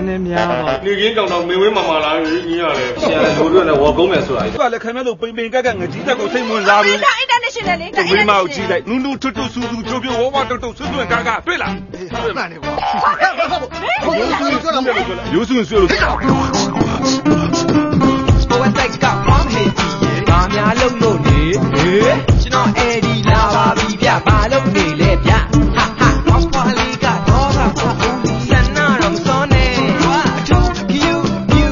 နဲ့များပါနေကင်းတောင်တောင်မင်းဝင်းမမလာကြီးကြီးရတယ်ဆရာလူတို့နဲ့ဝါကုန်းမယ်ဆိုတာသူကလည်းခင်ဗျားတို့ပိန်ပိန်ကက်ကငကြီးတက်ကိုစိတ်ဝင်စားဘူး international လေ မိမကိုကြည့်လိုက်နူးနူးထွတ်ထွတ်ဆူဆူကြိုးပြိုဝဝတုတ်တုတ်ဆွဆွကာကာတွေ့လားဟုတ်မှန်တယ်ကွာရိုးစွန်းဆွလို့ဘဝတိုက်ကပေါင်းဟေးကြီးရေဘာများလုံးလို့နေကျွန်တော်အဲ့ဒီလာပါပြီဗျဘာလုံးနေလဲဗျဟာဟာအော်ပါလီကတော့ကဖာဦးလီဆန္နာတော့မစောနဲ့အထူးဖြူဖြူ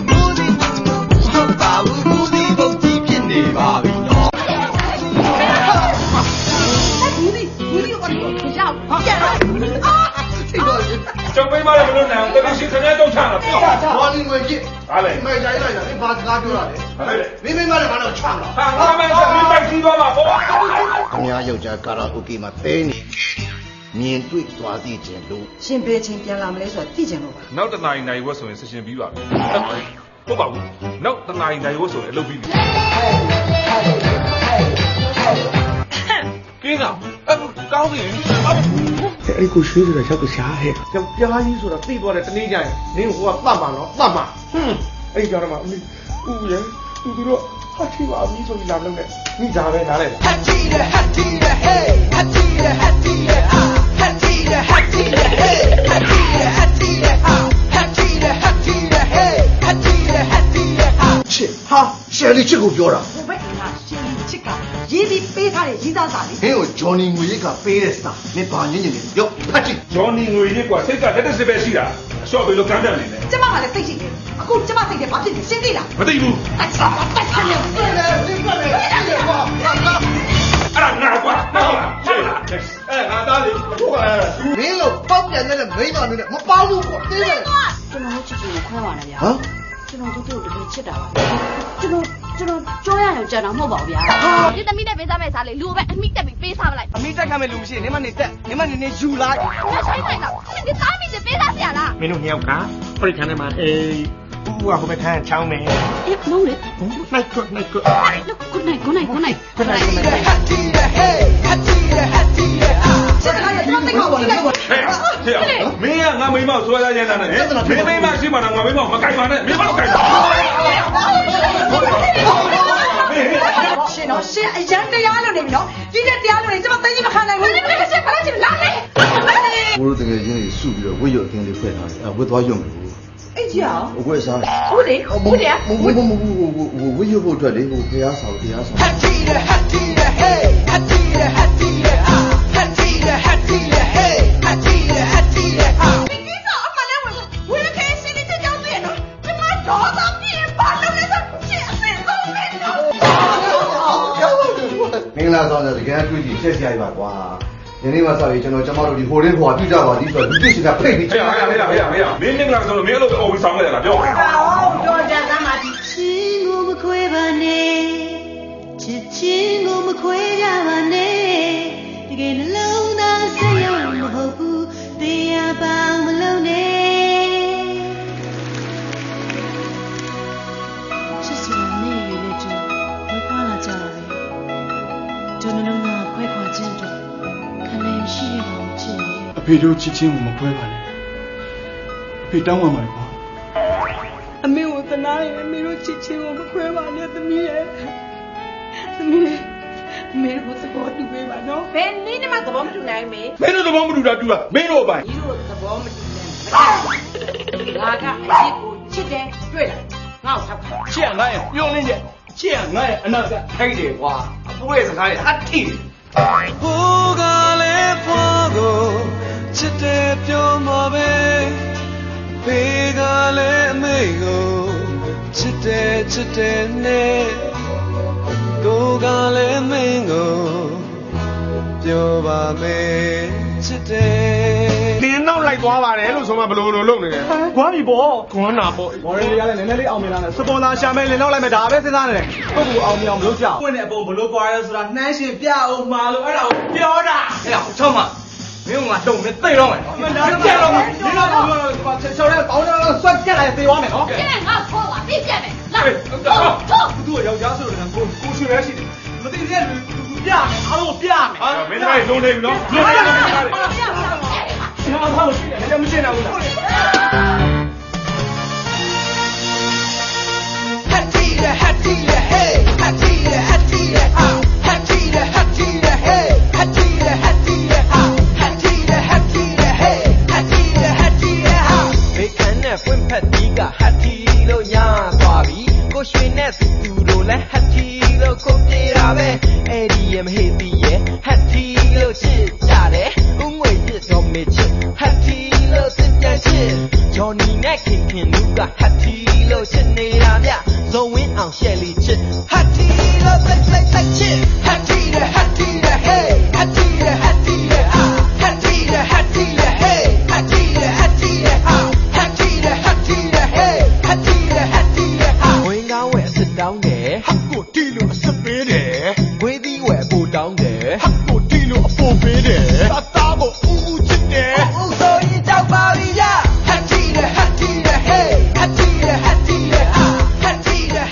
မူဒီဟုတ်ပါဘူးမူဒီဘုတ်ကြီးဖြစ်နေပါပြီနော်ကျောင်းပေးမလည်းမလို့နိုင်အောင်တကယ်ရှင်ခင်ဗျားတော့ချတာပြောဘာလင်းဝင်ကြည့်ဟာလေမိုက်တိုင်းလိုက်တာဒီဘာစကားပြောတာလဲမင်းမလည်းဘာလို့ချမ်းလားဟာငါမင်းစမင်းတိုက်ကြီးသွားမှာပေါ့ခင်ဗျားယောက်ျားကာရာအိုကေမှာတဲနေမြင်တွေ့သွားသိခြင်းလို့ရှင်ဘယ်ချင်းပြန်လာမလဲဆိုတာသိကြလို့ပါနောက်တနာရီနိုင်ဝက်ဆိုရင်ဆက်ရှင်ပြီးပါပြီဟုတ်ပါဘူးနောက်တနာရီနိုင်ဝက်ဆိုရင်အလုပ်ပြီးပြီကင်းကောင်းပြီအဲ့ဒီကိုရွှေဆိုတာရောက်ကြရှားဟဲ့ကြောက်ကြားကြီးဆိုတာသိသွားတယ်တနေ့ကျရင်နင်းဟိုကတတ်မှာနော်တတ်မှာအဲ့ဒီကြောင့်တော့ဦးရဲ့သူတို့ဟာချီပါပြီဆိုပြီးလာလို့နဲ့မိသားပဲနားလဲဟာချီတဲ့ဟာချီတဲ့ဟေးဟာချီတဲ့ဟာချီတဲ့ဟာချီတဲ့ဟာချီတဲ့ဟေးဟာချီတဲ့ဟာချီတဲ့ဟာချီတဲ့ဟာချီတဲ့ဟေးဟာချီတဲ့ဟာချီတဲ့ချစ်ဟာရှယ်လီချစ်ကိုပြောတာဟိုဘက်ကရှင်ချစ်ကရေးပြီးပေးထားတဲ့ရေးသားစာလေးဟင်းကိုဂျော်နီငွေရစ်ကပေးတဲ့စာမင်းဘာညင်နေလဲရောဖတ်ကြည့်ဂျော်နီငွေရစ်ကွာစိတ်ကလက်တက်စစ်ပဲရှိတာအလျှော့ပေးလို့ကမ်းတက်နေတယ်ကျမကလည်းစိတ်ရှိတယ်အခုကျမစိတ်ကဘာဖြစ်လဲရှင်းသိလားမသိဘူးအချာတက်ခဏလေးပြည့်တယ်ကွာအဲ့ဒါငါကွာဟုတ်လားရှင်းလားငါသားလေးဟုတ်ကဲ့မင်းလို့ပေါက်ပြန်တဲ့မိန်းမမျိုးနဲ့မပေါဘူးကွာသိတယ်ကျွန်တော်ချစ်ချင်ကိုခွဲပါနဲ့ဗျာဟမ်ကျွန်တော်တို့တကယ်ချစ်တာပါကျွန်တော်ကြောရအောင်ကြံတော့မဟုတ်ပါဘူးဗျာဒီသမီးတက်ပေးစားမယ်စားလေလူပဲအမိတက်ပြီးပေးစားမလိုက်အမိတက်ခမဲ့လူမရှိနေမနေတက်နေမနေနေယူလိုက်ငါဆိုင်ဆိုင်တော့ဒီသားမိတက်ပေးစားဆရာလားမင်းတို့နှစ်ယောက်ကပရိခန်းထဲမှာအေးဦးကဟိုဘက်ခန်းချောင်းမယ်အေးမုန်းလေနိုင်ကွနိုင်ကွ good nightဟာတီတဲ့ဟေးဟာတီတဲ့ဟာတီတဲ့ချစ်တယ်ကျွန်တော်သိကောပါလေဟဲ့မင်းကငါမိမဆွဲရရင်နဲ့မင်းမိမရှိမှတော့ငါမိမမကြိုက်ပါနဲ့မင်းမကြိုက်ပါရှင်တော့ရှင်အရန်တရားလို့နေပြီနော်ဒီနေ့တရားလို့နေကျွန်မသိကြီးမခံနိုင်ဘူးရှင်ဘာလို့ရှင်လာလဲဘိုးတို့တကယ်ချင်းကြီးစုပြီးတော့ဝိရုပ်အကင်းလေးဖွဲ့ထားတယ်ဝတ်သွားရုံပဲအေးကြီးအောင်ဝတ်စားဟုတ်လေဟုတ်တယ်ဝိရုပ်ဖို့အတွက်လေဟိုဖျားဆောင်တရားဆောင်ဟာတီတဲ့ဟာတီတဲ့ဟေးဟာတီတဲ့ဟာတီတဲ့ဟာတီတဲ့ဟာတီတဲ့ဟေးဟာတီတဲ့ဟာတီတဲ့ဟာဒီကိစ္စအမှန်လည်းဝေခဲရှင်လေးကြောက်တယ်နော်ဒီမှာဒေါသပြင်းပါလို့လည်းဆိုရှင်အစင်ဆုံးပဲနော်မင်္ဂလာဆောင်တဲ့တကယ်တွေ့ကြည့်ဆက်ဆရာကြီးပါကွာဒီနေ့မှစပြီးကျွန်တော်ကျမတို့ဒီဟိုရင်းဟိုပြုကြပါသည်ဆိုတော့ဒီတိကျတာဖိတ်ပြီးဟေးမင်းမင်္ဂလာဆိုလို့မင်းအဲ့လိုအော်ပြီးဆောင်လိုက်ရတာပြောတော့ကြမ်းမှာဒီချင်းကိုမခွဲပါနဲ့ချစ်ချင်းကိုမခွဲကြပါနဲ့တကယ်နှလုံးသားစိတ်ရောက်မဟုတ်ဘူးတရားပေါင်းမလုံးနဲ့ချစ်စရာနေရတဲ့ကျိုးဝေခွာလာကြပါပဲကျွန်တော်တို့ကခွဲခွာခြင်းတော့ခဏရှိရအောင်ချစ်အဖေတို့ချစ်ချင်းကိုမခွဲပါနဲ့အဖေတောင်းပါမှာကွာအမေကိုသနားရင်အမေတို့ချစ်ချင်းကိုမခွဲပါနဲ့သမီးရဲ့သမီးမေကိုသဘောတူပေးပါနော်ဘယ်နည်းမှသဘောမတူနိုင်မေမင်းတို့သဘောမတူတာတူတာမင်းတို့အပိုင်ဒီလိုသဘောမတူနဲ့ငါကအစ်ကိုချစ်တယ်တွေ့လားငါ့ကိုထောက်ခါချစ်ရငါရဲ့ပြုံးနေချက်ချစ်ရငါရဲ့အနာကထိုက်တယ်ကွာအဖိုးရဲ့စကားရဲ့အတိဘိုးကလည်းဖွားကိုချစ်တယ်ပြောမှာပဲဖေးကလည်းအမေကိုချစ်တယ်နဲ့ကိုကလည်းမင်းကိုပြောပါမယ်ချစ်တယ်နင်းနောက်လိုက်သွားပါတယ်လို့ဆိုမှဘလို့လုပ်နေတယ်ခွာပြီပေါ့ခွန်းနာပေါ့မော်ရယ်လေးကလည်းနည်းနည်းလေးအောင်မြင်လာတယ်စပွန်ဆာရှာမယ်လင်နောက်လိုက်မယ်ဒါပဲစဉ်းစားနေတယ်ပုဂ္ဂိုလ်အောင်မြင်အောင်မလုပ်ကြဘူးဝင်တဲ့အပုံဘလို့ကွာရဲဆိုတာနှမ်းရှင်ပြအောင်မှာလို့အဲ့ဒါကိုပြောတာအဲ့ဒါချောင်းမမင်းကတုံနဲ့တိတ်တော့မယ်မဒါတော့တော့မင်းတော့ချောင်းရဲပေါင်းတော့ဆွတ်ကြက်လိုက်သေသွားမယ်နော်ကျန်ငါခေါ်ပါပြည့်ပြတ်မယ်လာသူ့ကိုယောက်ျားဆိုတော့ကိုချွေရဲရှိတယ်မသိတဲ့လူပြမယ်အားလုံးပြမယ်ဟာမင်းတို့လုံးနေပြီနော်လုံးနေပြီပြမယ်ငါ့ဘာလို့ရှိတယ်လည်းမရှင်းနိုင်ဘူးလား the hatty the hey, hatty the ha, hatty the hey, hatty the ha, hatty the hey, hatty the ha. They can never win Patiga, hatty lo ya babi. Go swing at the roll, hatty lo copiere, ADM heavy, hatty lo chit, don't make it, hatty lo sit Johnny Necking can look at hatty lo chinera, so win on Shelly chit, hatty lo like chit, hatty the hey, hatty the ah, hatty the hey, hatty the ah, hatty the hey, hatty the ah. When I wear sit down there, go deal with a there, where the wear go down there, go deal with a full bed there, a double ooh chit there, oh so you talk about it, yeah. Hatty the hey, hatty the ah, hatty the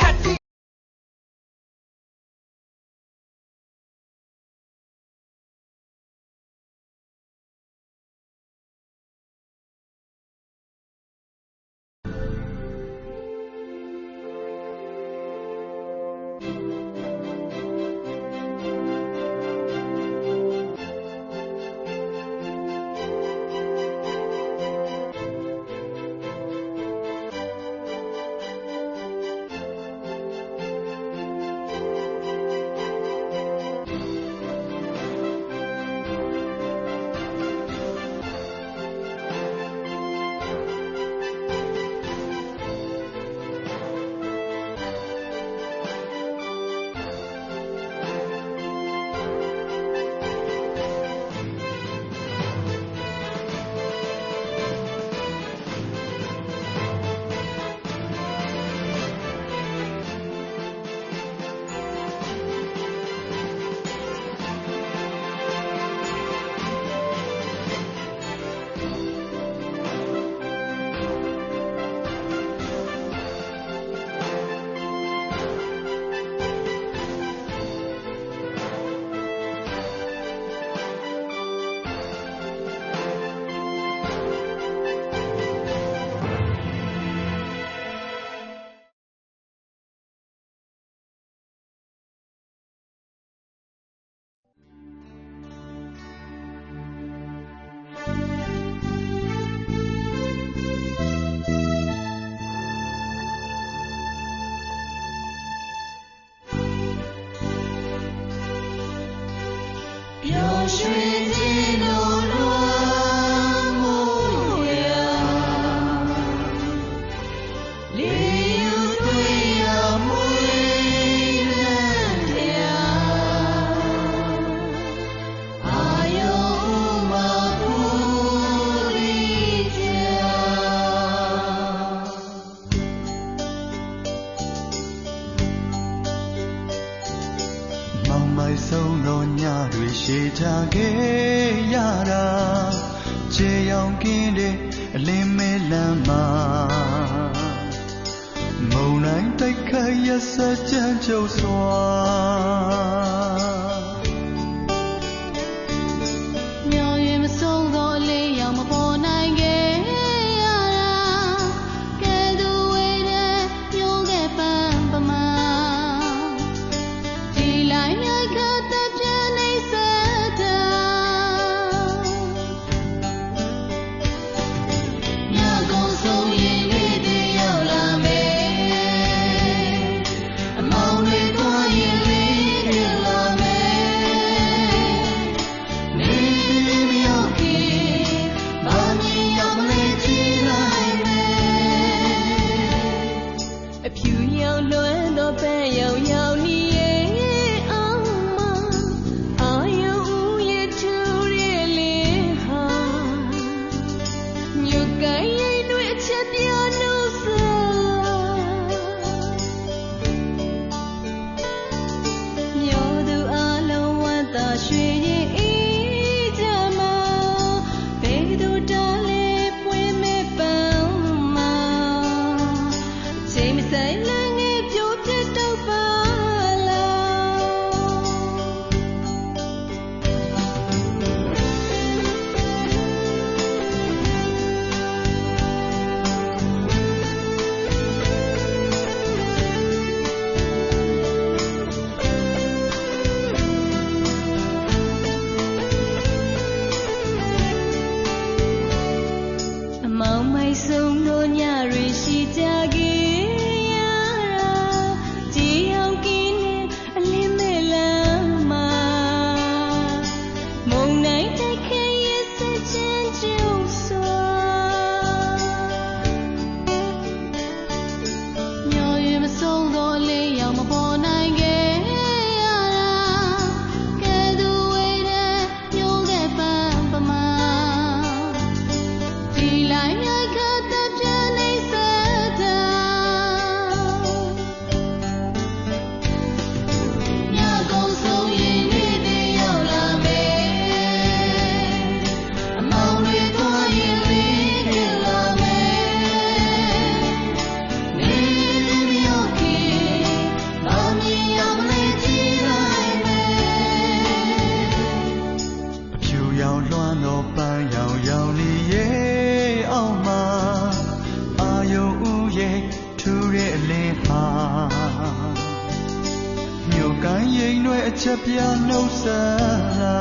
ချက်ပြနှုတ်ဆက်လာ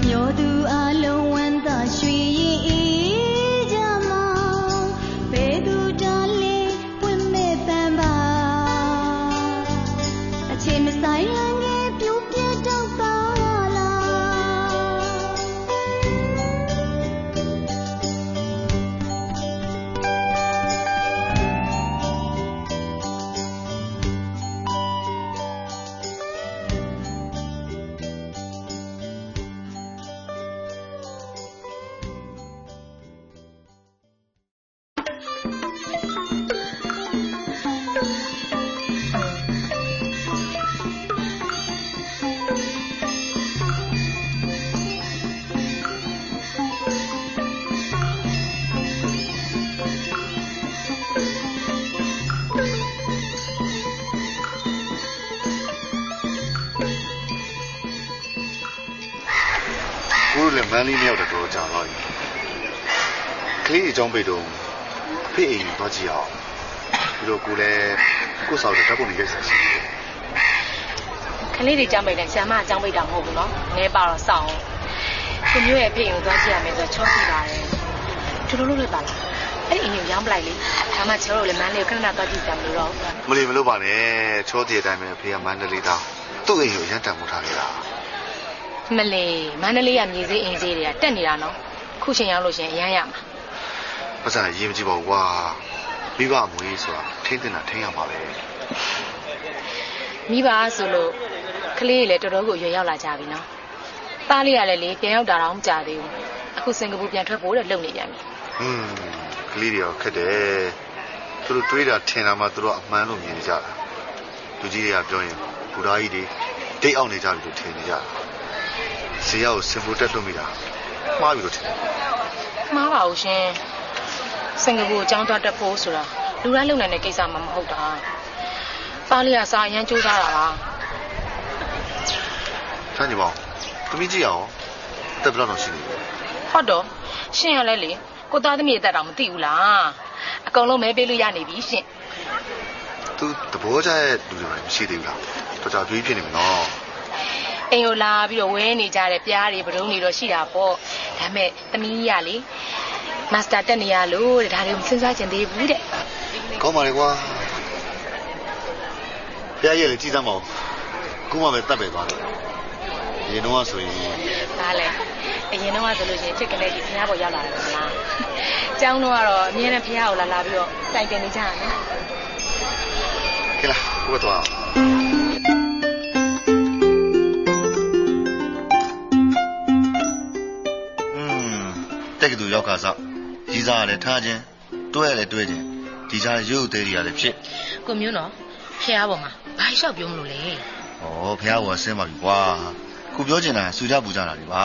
မျိုးသူအလုံးဝမ်းသာရွှေရင်အေးကြမောင်းဘယ်သူတားလဲပွင့်မဲ့ပန်းပါအချိန်မဆိုင်လမ်းငယ်ပြိုပြတော့ပါလားမန်းလေးမြောက်တော့ကြာတော့ကလေးအကြောင်းပိတ်တော့ဖေးအိမ်သွားကြည့်အောင်ပြီးတော့ကိုလည်းကိုဆောက်တဲ့ဓာတ်ပုံတွေရိုက်ဆက်စီကလေးတွေကြောင်းပိတ်တယ်ဆရာမအကြောင်းပိတ်တာမဟုတ်ဘူးနော်ငဲပါတော့စောင်းကိုမျိုးရဲ့ဖေးအိမ်ကိုသွားကြည့်ရမယ်ဆိုချောပြပါတယ်သူတို့လုပ်လိုက်ပါလားအဲ့အိမ်ကိုရောင်းပလိုက်လေဒါမှချောတို့လည်းမန်းလေးကိုခဏခဏသွားကြည့်ကြမလို့တော့မလို့ပါနဲ့ချောတည်းအတိုင်းပဲဖေးကမန္တလေးသားသူ့အိမ်ကိုရန်တန်မှုထားခဲ့တာမလေးမန္တလေးကမြေစည်းအင်းကြီးတွေကတက်နေတာနော်ခုချိန်ရောက်လို့ရှင်အရန်ရမှာပတ်စံရေးမကြည့်ပါဘူးကွာမိဘအမွေးဆိုတာထိန်းတင်တာထိန်းရမှာပဲမိဘဆိုလို့ကလေးတွေလည်းတော်တော်ကိုရွယ်ရောက်လာကြပြီနော်သားလေးကလည်းလေပြန်ရောက်တာတော့မကြသေးဘူးအခုစင်ကာပူပြန်ထွက်ဖို့တဲ့လုံနေပြန်ပြီကလေးတွေရောခက်တယ်သူတို့တွေးတာထင်တာမှသူတို့အမှန်လို့မြင်နေကြတာလူကြီးတွေကပြောရင်ဘူဓာကြီးတွေတိတ်အောင်နေကြပြီလို့ထင်နေကြတာဇေယျကိုစင်ဖို့တက်လို့မိတာမှားပြီလို့ထင်မှားပါဘူးရှင်စင်ကာပူအကြောင်းသွားတက်ဖို့ဆိုတာလူတိုင်းလုံနိုင်တဲ့ကိစ္စမှမဟုတ်တာသားလေးကစာအရန်ကြိုးစားတာပါဆန်းကြီးပေါ့သမီးကြည့်အောင်တက်ဘလောက်တော့ရှိနေပြီဟုတ်တော့ရှင်ရလဲလေကိုသားသမီးရဲ့တက်တော့မသိဘူးလားအကုန်လုံးမဲပေးလို့ရနေပြီရှင်သူတဘောကြရဲ့လူတွေမရှိသေးဘူးလားတော်တော်တွေးဖြစ်နေပြီနော်အိမ်ကိုလာပြီးတော့ဝဲနေကြတဲ့ပြားတွေပဒုံးတွေတော့ရှိတာပေါ့ဒါပေမဲ့သမီးကြီးကလေမာစတာတက်နေရလို့တဲ့ဒါတွေမစဉ်းစားချင်သေးဘူးတဲ့ကောင်းပါလေကွာပြားရဲ့လေကြည့်စမ်းမအောင်ခုမှပဲတတ်ပဲသွားတယ်အရင်တော့ဆိုရင်ဒါလေအရင်တော့ဆိုလို့ရှိရင်ချစ်ကလေးကြီးဖះပေါ်ရောက်လာတယ်မလားကျောင်းတော့ကတော့အမြဲတမ်းဖះကိုလာပြီးတော့တိုင်တင်နေကြရနော်ကဲလားဘုရားတော့တက်ကတူရောက်ကစားကြီးစားရတယ်ထားခြင်းတွဲရတယ်တွဲခြင်းဒီကြားရုပ်သေးတွေရတယ်ဖြစ်ကိုမျိုးနော်ဖះပေါ်မှာဘာလျှောက်ပြောမလို့လဲဩဖះပေါ်ဆင်းပါပြီကွာခုပြောချင်တာစူကြပူကြတာတွေပါ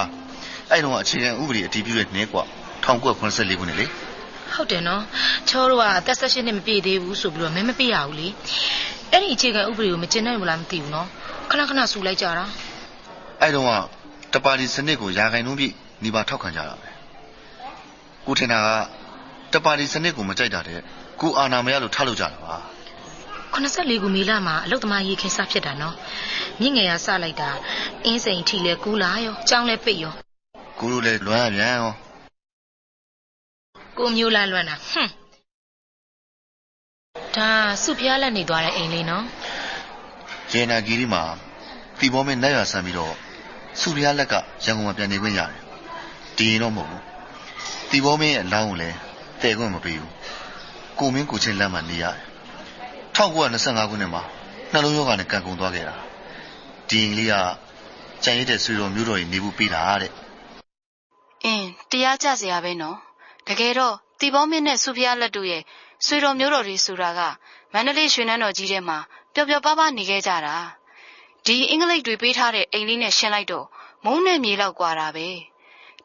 အဲ့တော့အခြေခံဥပဒေအတည်ပြုတဲ့နေ့ကွာ1984ခုနှစ်လေဟုတ်တယ်နော်ချောတို့ကအသက်16နှစ်မပြည့်သေးဘူးဆိုပြီးတော့မဲမပြရဘူးလေအဲ့ဒီအခြေခံဥပဒေကိုမကျင့်နိုင်ဘူးလားမသိဘူးနော်ခဏခဏစူလိုက်ကြတာအဲ့တော့တပါတီစနစ်ကိုယာခိုင်နှုန်းပြည့်နေပါထောက်ခံကြတာပဲကိုထင်တာကတပါတီစနစ်ကိုမကြိုက်တာတဲ့ကိုအာနာမရလို့ထားလို့ကြတာပါ84ခုမေလမှာအလုတ်သမားရေးခင်းစဖြစ်တာနော်မြင့်ငယ်ရစလိုက်တာအင်းစိန်ထီလဲကူးလာရောကြောင်းလဲပိတ်ရောကိုလိုလဲလွမ်းရပြန်ရောကိုမျိုးလာလွမ်းတာဒါစုပြားလက်နေသွားတဲ့အိမ်လေးနော်ရေနာဂီရီမှာတီဘောမင်းနိုင်ရဆန်ပြီးတော့စုပြားလက်ကရန်ကုန်မှာပြန်နေခွင့်ရတယ်ဒီရင်တော့မဟုတ်ဘူးတီဘောမင်းရဲ့အလောင်းကိုလည်းတည်ခွင့်မပေးဘူးကိုမင်းကိုချင်းလမ်းမှာနေရတယ်1925ခုနှစ်မှာနှလုံးရောဂါနဲ့ကန်ကုန်သွားခဲ့တာဒီရင်လေးကကြံရည်တဲ့ဆွေတော်မျိုးတော်ကြီးနေဖို့ပေးတာတဲ့အင်းတရားကြစရာပဲနော်တကယ်တော့တီဘောမင်းနဲ့စုဖျားလက်တို့ရဲ့ဆွေတော်မျိုးတော်တွေဆိုတာကမန္တလေးရွှေနန်းတော်ကြီးထဲမှာပျော်ပျော်ပါးပါးနေခဲ့ကြတာဒီအင်္ဂလိပ်တွေပေးထားတဲ့အိမ်လေးနဲ့ရှင်းလိုက်တော့မုန်းနဲ့မြေလောက်กว่าတာပဲ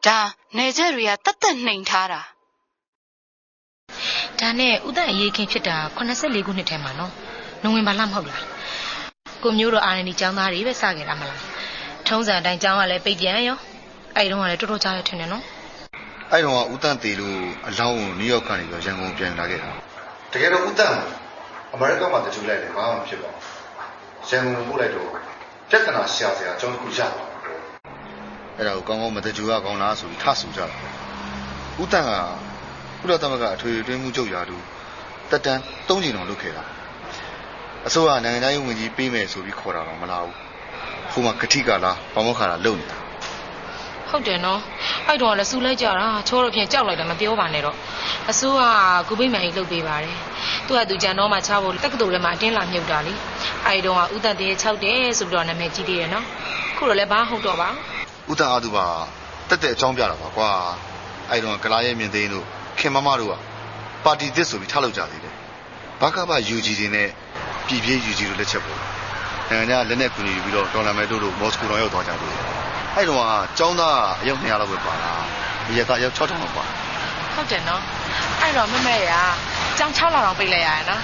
ဒါနယ်ကျက်တွေကတတ်တတ်နှိမ်ထားတာဒါနဲ့ဥဒ္ဒအရေးခင်းဖြစ်တာ84ခုနှစ်ထဲမှာနော်နိုဝင်ဘာလမဟုတ်လားကိုမျိုးတော်အာရဏီကျောင်းသားတွေပဲစခဲ့တာမလားထုံးစံအတိုင်းကျောင်းကလည်းပိတ်ပြန်ရောအဲ့တုန်းကလည်းတော်တော်ကြားရထင်တယ်နော်အဲ့တုန်းကဦးတန့်တေလို့အလောင်းကိုနယူးယောက်ကနေပြီးရန်ကုန်ပြန်လာခဲ့တာတကယ်တော့ဦးတန့် အမေရိကန်မှာတချို့လိုက်တယ်ဘာမှဖြစ်ပါဘူးရန်ကုန်ပို့လိုက်တော့ပြဿနာရှာစရာအကြောင်းတစ်ခုရပါအဲ့ဒါကိုကောင်းကောင်းမတကြူရကောင်းလားဆိုပြီးထဆူကြတာဦးတန်ကကုလသမဂ္ဂအထွေထွေအတွင်းမှုချုပ်ရာတူတက်တန်း3ချိန်တောင်လုပ်ခဲ့တာအစိုးရနိုင်ငံသားရေးဝန်ကြီးပေးမယ်ဆိုပြီးခေါ်တာတော့မလားဘူးဟိုမှာကတိကလားဘာမောခါလားလုပ်နေတာဟုတ်တယ်နော်အဲ့တော့လည်းစူလိုက်ကြတာချောတော့ဖြင့်ကြောက်လိုက်တယ်မပြောပါနဲ့တော့အစိုးရကုပိမှန်ကြီးလှုပ်ပေးပါတယ်သူကသူကြံတော့မှချဖို့တက္ကသိုလ်ထဲမှာအတင်းလာမြုပ်တာလေအဲ့တော့ကဦးတန်တေး6တယ်ဆိုပြီးတော့နာမည်ကြီးသေးတယ်နော်ခုတော့လည်းဘာဟုတ်တော့ပါဦးတန်အားသူပါတက်တဲ့အကြောင်းပြတာပါကွာအဲ့တော့ကလာရဲ့မြင်သိန်းတို့ခင်မမတို့ကပါတီသစ်ဆိုပြီးထားလောက်ကြသေးတယ်ဘာကဘာ UG တွေနဲ့ပြည်ပြည့် UG တို့လက်ချက်ပေါ့နိုင်ငံကလက်နဲ့ကူညီပြီးတော့ဒေါ်လာမဲတို့မော်စကိုတော့ရောက်သွားကြတယ်အဲ့တော့ကကျောင်းသားအယောက်200လောက်ပဲပါလာဒီရကအယောက်6000လောက်ပါဟုတ်တယ်နော်အဲ့တော့မမေရကျောင်း6လောက်တော့ပြေးလိုက်ရရနော်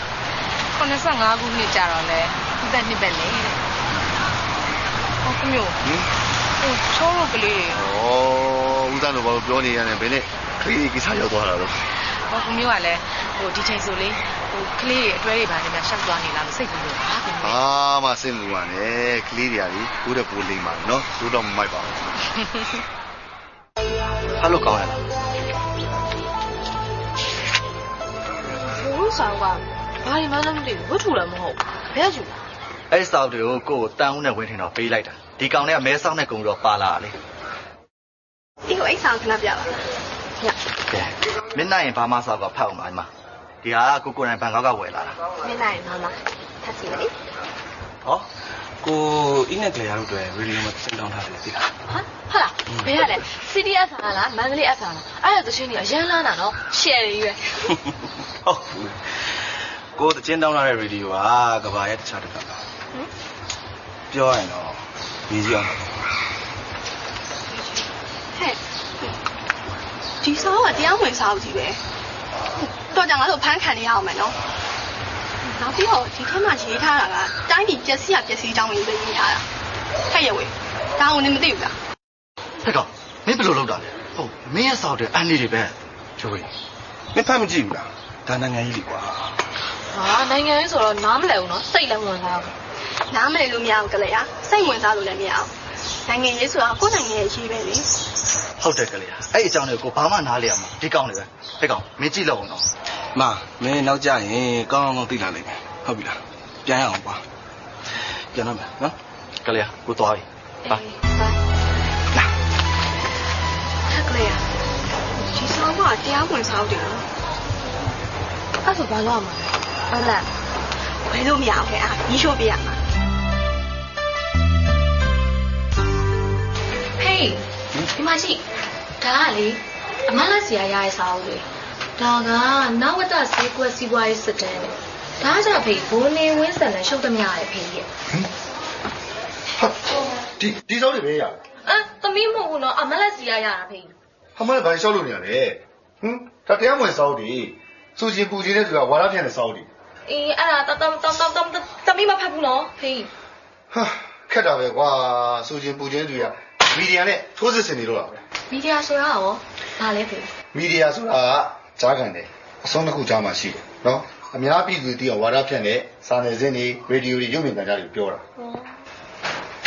85ခုနှစ်ကြာတော့လေဦးတန်နှစ်ပဲလေဟုတ်ကမျိုးဟိုချောလို့ကလေးဦးတန်တို့ဘာလို့ပြောနေရလဲဘယ်နဲ့ခလေးကိစ္စရောက်သွားတာတော့ဟုတ်ကမျိုးကလည်းဟိုဒီချိန်ဆိုလေဟိုကလေးတွေအတွဲတွေဘာနေများရှောက်သွားနေလားမစိတ်ဘူးလို့ဟာမစိတ်မူပါနဲ့ကလေးတွေကလေကိုယ့်တဲ့ပိုးလိမ့်ပါနော်တို့တော့မမိုက်ပါဘူးဟာလို့ကောင်းရလားဘိုးဆောင်ကဘာဒီမှလည်းမသိဘူးဝတ်ထူလည်းမဟုတ်ဘယ်ယူအဲ့စောက်တွေကိုကိုယ်တန်ဦးနဲ့ဝင်းထင်တော့ပေးလိုက်တာဒီကောင်တွေကမဲဆောက်နဲ့ကုန်ပြီးတော့ပါလာတာလေဒီကိုအိတ်ဆောင်ခဏပြပါလားညကဲမင်းနိုင်ရင်ဘာမှစောက်ကဖတ်အောင်ပါဒီမှာဒီဟာကိုနိုင်ဘန်ကောက်ကဝယ်လာတာမင်းနိုင်ဘာမှထပ်စီလေဟောကိုအင်းနဲ့ကလေးရတို့တွေရေဒီယိုမှာစင်တောင်းထားတယ်သိလားဟုတ်လားဘယ်ရလဲ CDF ဆာလားမန္တလေး F ဆာလားအဲ့ဒါသချင်းကြီးအရန်လာတာနော် share တွေရွယ်ဟုတ်ကိုသချင်းတောင်းထားတဲ့ရေဒီယိုကကဘာရဲ့တခြားတစ်ခါပြောရရင်တော့ညီကြီးအောင်ဟဲ့ဒီဆောင်းကတရားဝင်စားဘူးကြီးပဲတော့ကြောင့်ငါတို့ဖမ်းခံနေရအောင်မယ်နော်နောက်ပြီးတော့ဒီထဲမှာရေးထားတာကတိုင်းပြည်ပျက်စီးရပျက်စီးအကြောင်းတွေပဲရေးထားတာဟဲ့ရဝေဒါကိုနင်မသိဘူးလားဟဲ့ကောင်မင်းဘယ်လိုလုပ်တာလဲဟုတ်မင်းရဲ့စောက်တဲ့အန်ဒီတွေပဲကျိုးဝေမင်းဖမ်းမကြည့်ဘူးလားဒါနိုင်ငံကြီးတွေကွာဟာနိုင်ငံရေးဆိုတော့နားမလည်ဘူးနော်စိတ်လည်းဝင်စားဘူးနားမလည်လို့မရဘူးကလေးရစိတ်ဝင်စားလို့လည်းမရဘူးနိုင်ငံရေးဆိုတာကိုယ်နိုင်ငံရဲ့အရေးပဲလေဟုတ်တယ်ကလေးအဲ့အကြောင်းတွေကိုဘာမှနားလည်အောင်ဒီကောင်တွေပဲဟဲ့ကောင်မင်းကြည့်လို့အောင်နော်မင်းနောက်ကြရင်ကောင်းကောင်းသိလာလိမ့်မယ်ဟုတ်ပြီလားပြန်ရအောင်ကွာပြန်တော့မယ်နော်ကလေးကိုသွားပြီပါလာကလေးဒီဆောင်ကတရားဝင်စားတယ်နော်အဲ့ဆိုဘာလို့အောင်မလဲဟုတ်လားဘယ်လိုမရအောင်ခဲညီရှိုးပြရမှာဟေးဒီမှာရှိဒါကလေအမလက်စီရရရဲ့စာအုပ်လေဒါကနဝတဈေးကွက်စီးပွားရေးစစ်တမ်းလေဒါကြဖေးဘိုးနေဝင်းစံနဲ့ရှုပ်သမျှရဲ့ဖေးရဲ့ဒီစောက်တွေပဲရသမီးမဟုတ်ဘူးနော်အမလက်စီရရတာဖေးအမလက်ဘာလျှောက်လို့နေရလဲဒါတရားမဝင်စောက်တွေစူချင်းပူချင်းတဲ့သူကဝါရဖြန့်တဲ့စောက်တွေအေးအဲ့ဒါသမီးမဖတ်ဘူးနော်ဖေးဟာခက်တာပဲကွာစူချင်းပူချင်းသူကမီဒီယာနဲ့ထိုးစစ်ဆင်နေတော့တာပဲမီဒီယာဆိုတာရောဘာလဲဖေးမီဒီယာဆိုတာကကြားခံတယ်အဆုံးတစ်ခုကြားမှာရှိတယ်နော်အများပြည်သူတွေဝါဒဖြန့်တဲ့စာနယ်ဇင်းတွေရေဒီယိုတွေရုပ်မြင်သံကြားတွေပြောတာ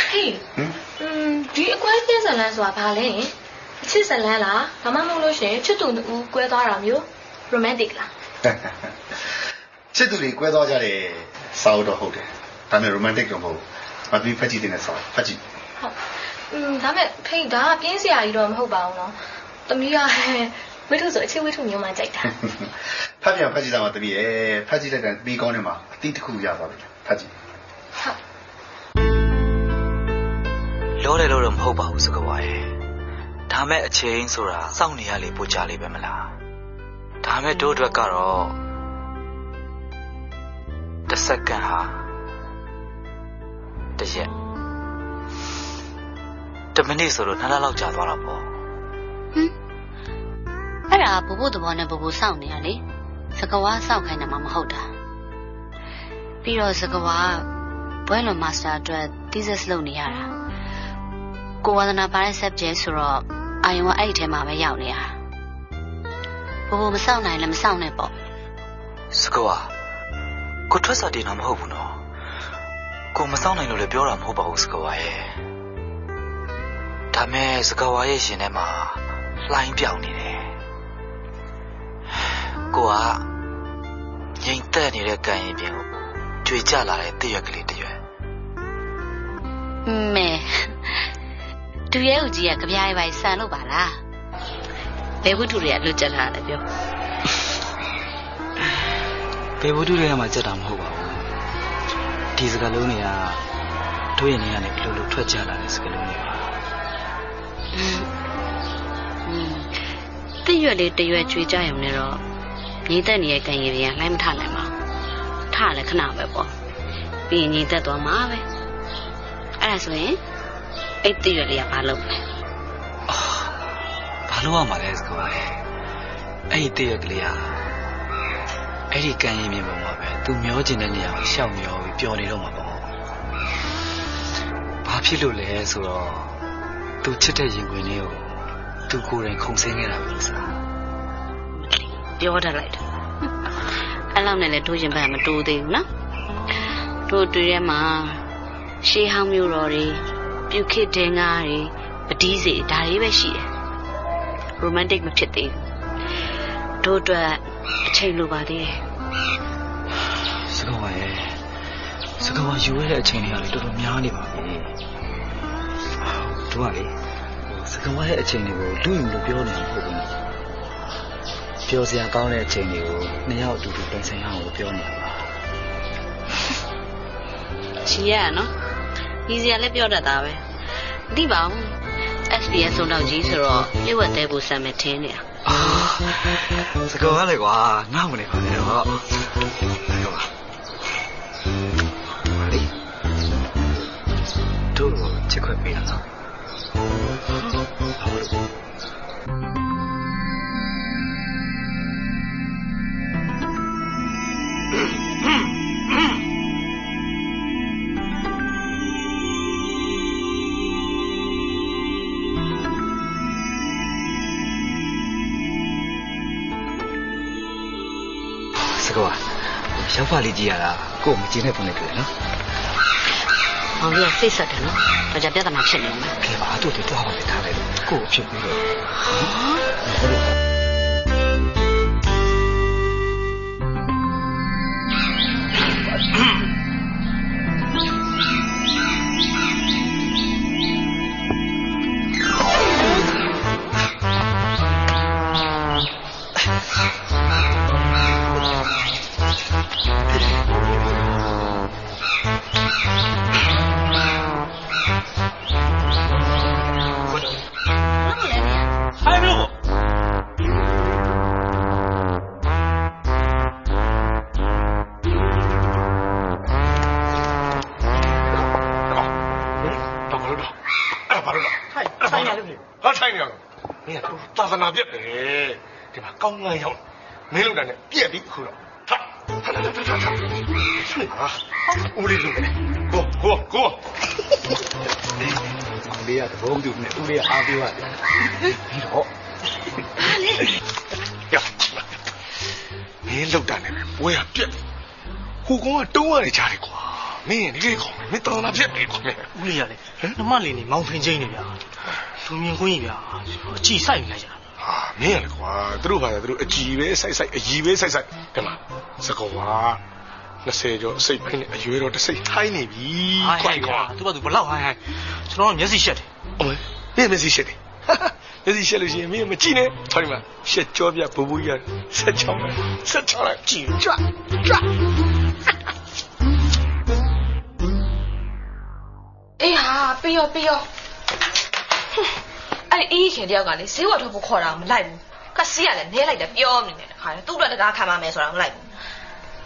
ဟေးဒီအကွဲပြင်းဇလန်းဆိုတာဘာလဲအချစ်ဇလန်းလားဒါမှမဟုတ်လို့ရှိရင်ချစ်သူဦးကွဲသွားတာမျိုး romantic လားချစ်သူတွေကွဲသွားကြတယ်စာအုပ်တော့ဟုတ်တယ်ဒါပေမဲ့ romantic တော့မဟုတ်ဘူးမပြီးဖတ်ကြည့်တဲ့စာဖတ်ကြည့်ဟုတ်ဒါပေမဲ့ဖေးဒါကပြင်းစရာကြီးတော့မဟုတ်ပါဘူးနော်သမီးကဝိထုဆိုအချစ်ဝိထုမျိုးမှကြိုက်တာဖတ်ပြန်ဖတ်ကြည့်တာမှတပည့်ရဲ့ဖတ်ကြည့်တဲ့တိုင်းပြီးကောင်းနေမှာအတိတစ်ခုရသွားပြီဖတ်ကြည့်ဟုတ်လို့တယ်လို့တော့မဟုတ်ပါဘူးစကားဝါရဲ့ဒါမဲ့အချိန်ဆိုတာစောင့်နေရလေပို့ကြလေပဲမလားဒါမဲ့တို့အတွက်ကတော့တစ်စက္ကန့်ဟာတစ်ရက်10မိနစ်ဆိုတော့2လလောက်ကြာသွားတာပေါ့အဲ့ဒါဘိုးဘိုးသဘောနဲ့ဘိုးဘိုးစောင့်နေရလေစကဝါစောင့်ခိုင်းတာမှမဟုတ်တာပြီးတော့စကဝါဘွဲလွန်မာစတာအတွက် thesis လုပ်နေရတာကိုဝါဒနာပါတဲ့ subject ဆိုတော့အာယုံကအဲ့ဒီထဲမှာပဲရောက်နေရဘိုးဘိုးမစောင့်နိုင်လည်းမစောင့်နဲ့ပေါ့စကဝါ ကိုထွက်စာတင်တာမဟုတ်ဘူးနော်ကိုမစောင့်နိုင်လို့လည်းပြောတာမဟုတ်ပါဘူးစကားဝါရဲ့ဒါမဲ့စကားဝါရဲ့ရှင်ထဲမှာလှိုင်းပြောင်နေတယ်ကိုကငြိမ်သက်နေတဲ့ကံရင်ပြင်ကိုကြွေကြလာတဲ့တရွက်ကလေးတရွက်မဲသူရဲ့ဦးကြီးကကြပြားရိုက်ပိုင်ဆန်လို့ပါလားဘယ်ဝတ္ထုတွေကလွတ်ကျက်လာတယ်ပြောဘယ်ဝတ္ထုတွေကမှကြက်တာမဟုတ်ပါဘူးဒီစကားလုံးတွေကတို့ရဲ့နေရာနဲ့ဘယ်လိုထွက်ကြလာတဲ့စကားလုံးတွေပါတရွက်လေးတရွက်ကျွေးကြရုံနဲ့တော့ညီသက်နေတဲ့ကံရည်တွေကလှိုင်းမထနိုင်ပါဘူးထလည်းခဏပဲပေါ့ပြီးရင်ညီသက်သွားမှာပဲအဲ့ဒါဆိုရင်အဲ့တရွက်လေးကဘာလုပ်လဲဘာလို့ရမှာလဲစကားလဲအဲ့ဒီတရွက်ကလေးကအဲ့ဒီကံရည်မြင်ပေါ်မှာပဲသူမျောကျင်တဲ့နေရာကိုရှောက်မျောပြီးပျော်နေတော့မှာပေါ့ဘာဖြစ်လို့လဲဆိုတော့သူချစ်တဲ့ရင်ခွင်လေးကိုသူကိုယ်တိုင်ခုန်ဆင်းခဲ့တာပဲစားပြောတတ်လိုက်တယ်အဲ့လောက်နဲ့လည်းတို့ရင်ဘက်မတိုးသေးဘူးနော်တို့တွေ့ထဲမှာရှေးဟောင်းမျိုးတော်တွေပြုခေတ်တင်ကားတွေပတိစီဒါတွေပဲရှိတယ်ရိုမန်တစ်မဖြစ်သေးဘူးတို့အတွက်အချိန်လိုပါသေးတယ်စကားဝါရဲ့စကားဝါယူရတဲ့အချိန်တွေကလည်းတော်တော်များနေပါပြီတို့ကလေစကားဝါရဲ့အချိန်တွေကိုလူ့ယူလို့ပြောနေတာမဟုတ်ဘူးပြောစရာကောင်းတဲ့အချိန်တွေကိုနှစ်ယောက်အတူတူပြန်ဆိုင်အောင်လို့ပြောနေတာပါချီရနော်ဒီစရာလည်းပြောတတ်တာပဲမသိပါဘူး SBS ဆုံးတော့ကြီးဆိုတော့ပြည့်ဝတဲ့ဘူးစမ်းမထင်းနေတာစကားကလည်းကွာနောက်မနေပါနဲ့တော့ဟုတ်ပါလေတို့ချစ်ခွင့်ပေးရအောင်ရောက်ပါလေကြည့်ရတာကို့မကျင်းတဲ့ပုံနဲ့တွေ့နော်။အောင်လို့စိတ်ဆက်တယ်နော်။ဒါကြပြဿနာဖြစ်နေမှာ။ကဲပါတို့တို့သွားပါလေထားလိုက်လို့ကို့ဖြစ်ပြီးတော့ကောင်းငန်းရောက်မင်းတို့ကလည်းပြက်ပြီးခုတော့ဟာဦးလေးလူကိုလေးရတဘုံတူနဲ့ဦးလေးအားပေးရတယ်ပြီးတော့ဟာလေရမင်းလောက်တာနဲ့ပွဲရပြက်ဟိုကောင်ကတုံးရတယ်ကြားတယ်ကွာမင်းဒီလေးကောင်မင်းတော်လာပြက်တယ်ကွာဦးလေးရလေနှမလေးနေမောင်ဖင်ချင်းနေဗျာသူမြင်ခွင့်ကြီးဗျာအကြည့်ဆိုင်နေလိုက်ကြမင်းရလေကွာသူတို့ကသူတို့အကြည်ပဲစိုက်အကြီးပဲစိုက်ဒီမှာစကောဝါ20ကျော်စိတ်ပိုင်းနဲ့အရွယ်တော့တစ်စိတ်ဟိုင်းနေပြီခွိုက်ကွာသူကသူဘလောက်ဟိုင်းကျွန်တော်မျက်စိရှက်တယ်အမေမင်းမျက်စိရှက်တယ်မျက်စိရှက်လို့ရှိရင်မင်းမကြည့်နဲ့ထော်ဒီမှာရှက်ကြောပြဘူဘူးကြီးဆက်ချောင်းလိုက်ကြည့်ကြွအေးဟာပြီးရောအဲ့အေးခင်တယောက်ကလေဈေးဝယ်ထုတ်ဖို့ခေါ်တာမလိုက်ဘူးကစီးကလည်းနဲလိုက်တယ်ပြောနေတယ်တခါလေသူ့အတွက်တကားခံပါမယ်ဆိုတာမလိုက်ဘူး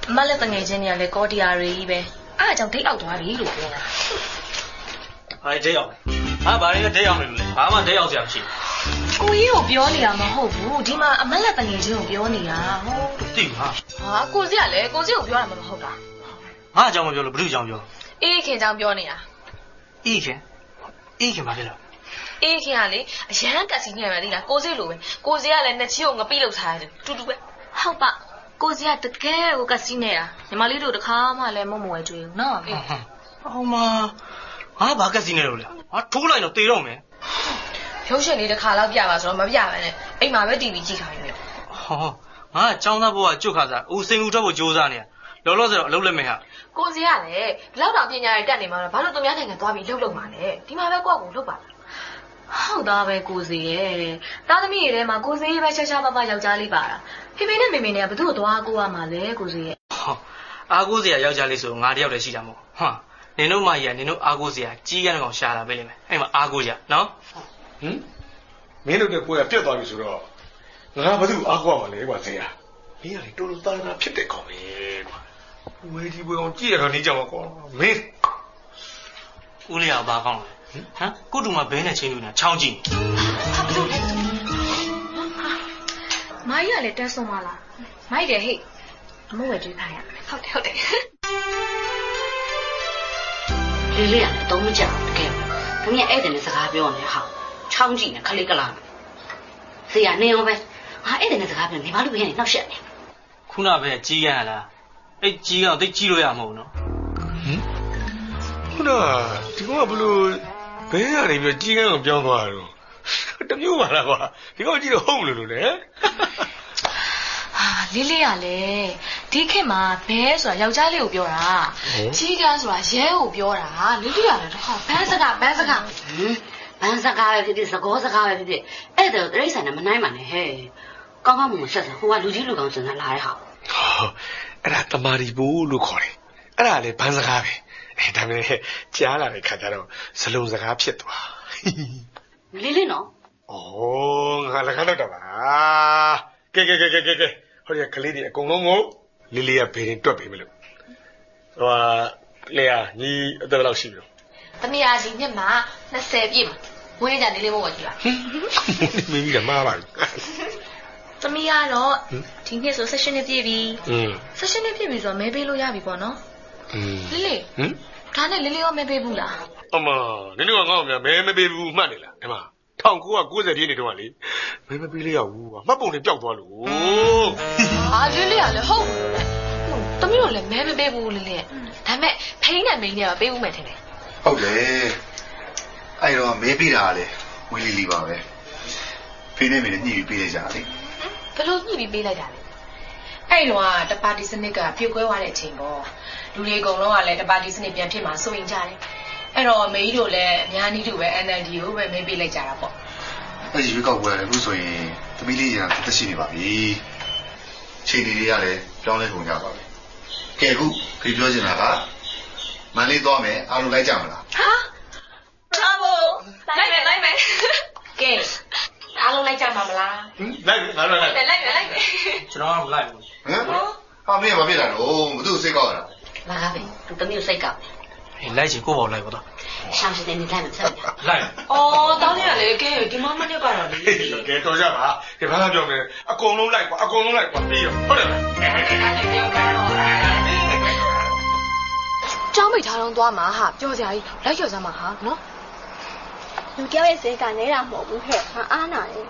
အမလည်းတငယ်ချင်းတွေကလည်းကော်တီယာတွေကြီးပဲအားကြောင့်ဒိတ်အောက်သွားပြီလို့ပြောတာဟာဒိတ်အောက်ဟာဘာလဲဒိတ်အောက်နေလို့လဲဘာမှဒိတ်အောက်စရာမရှိဘူးကိုကြီးကိုပြောနေတာမဟုတ်ဘူးဒီမှာအမလည်းတငယ်ချင်းကိုပြောနေတာဟုတ်သိဘူးဟာကိုစီကလည်းကိုစီကိုပြောတာမဟုတ်တာငါအကြောင်းမပြောလို့ဘ누구အကြောင်းပြောအေးခင်အကြောင်းပြောနေတာအေးခင်ဘာဖြစ်လဲအေးခင်ကလေအရန်ကက်စီနေမှာသိလားကိုစီလိုပဲကိုစီကလည်းနှစ်ချီကိုငပိလောက်ထားတယ်တူတူပဲဟုတ်ပါ ကိုစီကတကယ်ကိုကစီးနေတာညီမလေးတို့တခါမှလည်းမုံမဝဲကြွေးဘူးနော်အောင်မငါဘာကစီနေလို့လဲငါထိုးလိုက်တော့တေတော့မယ်ဖြုတ်ရှင်လေးတခါလောက်ပြပါဆိုတော့မပြပါနဲ့အိမ်မှာပဲ TV ကြည့်ခိုင်းတယ်ဟောငါចောင်းသားဘိုးကကျွတ်ခါစားဦးစိန်ဦးထွက်ဖို့ကြိုးစားနေတာလောလောဆယ်တော့အလုပ်လက်မဲ့ဟာကိုစီကလည်းဘလောက်တောင်ပညာရေးတက်နေမှာတော့ဘာလို့သူများနိုင်ငံသွားပြီးလှုပ်မှာလဲဒီမှာပဲကိုယ့်ကိုလှုပ်ပါဟုတ်သားပဲကိုစီရဲ့သားသမီးတွေထဲမှာကိုစီပဲရှာရှာပါပါယောက်ျားလေးပါတာဖေဖေနဲ့မေမေနဲ့ဘယ်သူ့ကိုသွားကိုရမှာလဲကိုစီရဲ့အားကိုးစရာယောက်ျားလေးဆိုငါတယောက်တည်းရှိတာမဟုတ်ဟာနင်တို့မကြီးကနင်တို့အားကိုးစရာကြီးကန်းကောင်ရှာတာပဲလိမ့်မယ်အဲ့မှာအားကိုးကြနော်မင်းတို့တဲ့ပွဲကပြတ်သွားပြီဆိုတော့ငါဘာလို့အားကိုးရမှာလဲကွာဆေးရမင်းကလေတော်တော်သားသားဖြစ်တဲ့ကောင်ပဲကွာဝေဒီပွဲကောင်ကြည့်ရတော့နေကြမှာကွာမင်းဦးလေးကဘာကောင်းလဲဟမ်ကိုတူမဘဲနဲ့ချင်းလူနဲ့ချောင်းကြည့်မိုင်းရလေတက်ဆုံးမလားမိုက်တယ်ဟိတ်အမိုးဝယ်ကြွေးခိုင်းရဟုတ်တယ်လေးလေးရတယ်တော့မကြောက်တကယ်ဘယ်နဲ့အဲ့တဲ့စကားပြောနေဟာချောင်းကြည့်နေခလေးကလာဆရာနေအောင်ပဲဟာအဲ့တဲ့စကားပြောနေဘာလို့ဘယ်နဲ့နှောက်ရှက်နေခုနပဲကြီးရလားအဲ့ကြီးအောင်သိကြီးလို့ရမဟုတ်နော်ခုနဒီကောင်ကဘလို့ဘဲရနေပြီးကြီးကန်းအောင်ပြောင်းသွားတော့တမျိုးပါလားကွာဒီကောင်ကြည့်တော့ဟုတ်လို့လေလေးလေးရလေဒီခေတ်မှာဘဲဆိုတာယောက်ျားလေးကိုပြောတာကြီးကန်းဆိုတာရဲကိုပြောတာလေးလေးရလေတော့ဘန်းစကားဘန်းစကားပဲဖြစ်ဖြစ်သကောစကားပဲဖြစ်ဖြစ်အဲ့ဒါတရိတ်ဆန်နဲ့မနိုင်ပါနဲ့ဟဲ့ကောင်းကောင်းမဆက်စဟိုကလူကြီးလူကောင်းစင်လာတဲ့ဟာအဲ့ဒါတမာရီဘူးလို့ခေါ်တယ်အဲ့ဒါလေဘန်းစကားပဲဒါပေမဲ့ကြားလာတဲ့ခါကျတော့ဇလုံးစကားဖြစ်သွားလေးလေးနော်ငါလည်းခါတော့တာပါကဲဟိုဒီကလေးတွေအကုန်လုံးကိုလေးလေးကဘေးရင်တွက်ပေးမလို့လေယာညီအသက်ဘယ်လောက်ရှိပြီတမီးအားဒီနှစ်မှာ20ပြည့်မှာဝင်းကြလေးလေးမဟုတ်ကြည့်ပါမင်းကြီးကမှားပါပြီတမီးကတော့ဒီနှစ်ဆို16နှစ်ပြည့်ပြီ16နှစ်ပြည့်ပြီဆိုတော့မဲပေးလို့ရပြီပေါ့နော်လေးလေးဒါနဲ့လေးလေးရောမဲပေးဘူးလားအမနင်တို့ကငါ့ကိုမဲမပေးဘူးမှတ်နေလားဒီမှာ1990ပြည့်နေတော့ကလေမဲမပေးလေးရဘူးကွာမှတ်ပုံတွေပျောက်သွားလို့လေးလေးကလည်းဟုတ်တမီးတို့လည်းမဲမပေးဘူးလေးလေးဒါပေမဲ့ဖိန်းနဲ့မိန်းနဲ့ပေးဦးမယ်ထင်တယ်ဟုတ်တယ်အဲ့တော့မဲပေးတာလေဝီလီလီပါပဲဖိနေမင်းနဲ့ညှိပြီးပေးလိုက်ကြတာလေဘယ်လိုညှိပြီးပေးလိုက်တာလဲအဲ့တော့တပါတီစနစ်ကပြုတ်ကွဲသွားတဲ့အချိန်ပေါ့လူတွေအကုန်လုံးကလည်းတပါတီစနစ်ပြန်ဖြစ်မှာစိုးရင်ကြတယ်အဲ့တော့မေကြီးတို့လည်းအများကြီးတို့ပဲ NLD ကိုပဲမဲပေးလိုက်ကြတာပေါ့အဲ့ဒီရွေးကောက်ပွဲလည်းအခုဆိုရင်သမီးလေးရသက်ရှိနေပါပြီချိန်လေးတွေကလည်းပြောင်းလဲကုန်ကြပါပြီကဲအခုခရီးပြောချင်တာကမန်လေးသွားမယ်အားလုံးလိုက်ကြမလားဟာဘရာဗိုလိုက်မယ်ကဲအားလုံးလိုက်ကြမှာမလားလိုက်ငါတို့လိုက်ကျွန်တော်ကမလိုက်ဘူးဟာမင်းမဖြစ်တာတော့ဘသူစိတ်ကောက်ရတာလာပဲသူတမျိုးစိတ်ကောက်လိုက်ချင်ကိုပေါ့လိုက်ပါတော့ရှောင်းစတဲ့နေလိုက်မှာဆက်လိုက်တောင်းရလေကဲဒီမမနဲ့ကတော့လေကဲတော်ကြပါဒီဘာသာပြောမယ်အကုန်လုံးလိုက်ကွာပြီးရောဟုတ်တယ်မလားကျောင်းမိထားတော့သွားမှာဟာပြောစရာကြီးလိုက်ကျော်စမ်းမှာဟာနော်လူတယောက်ရဲ့စိတ်ကနေတာမဟုတ်ဘူးဟဲ့ငါအားနာတယ်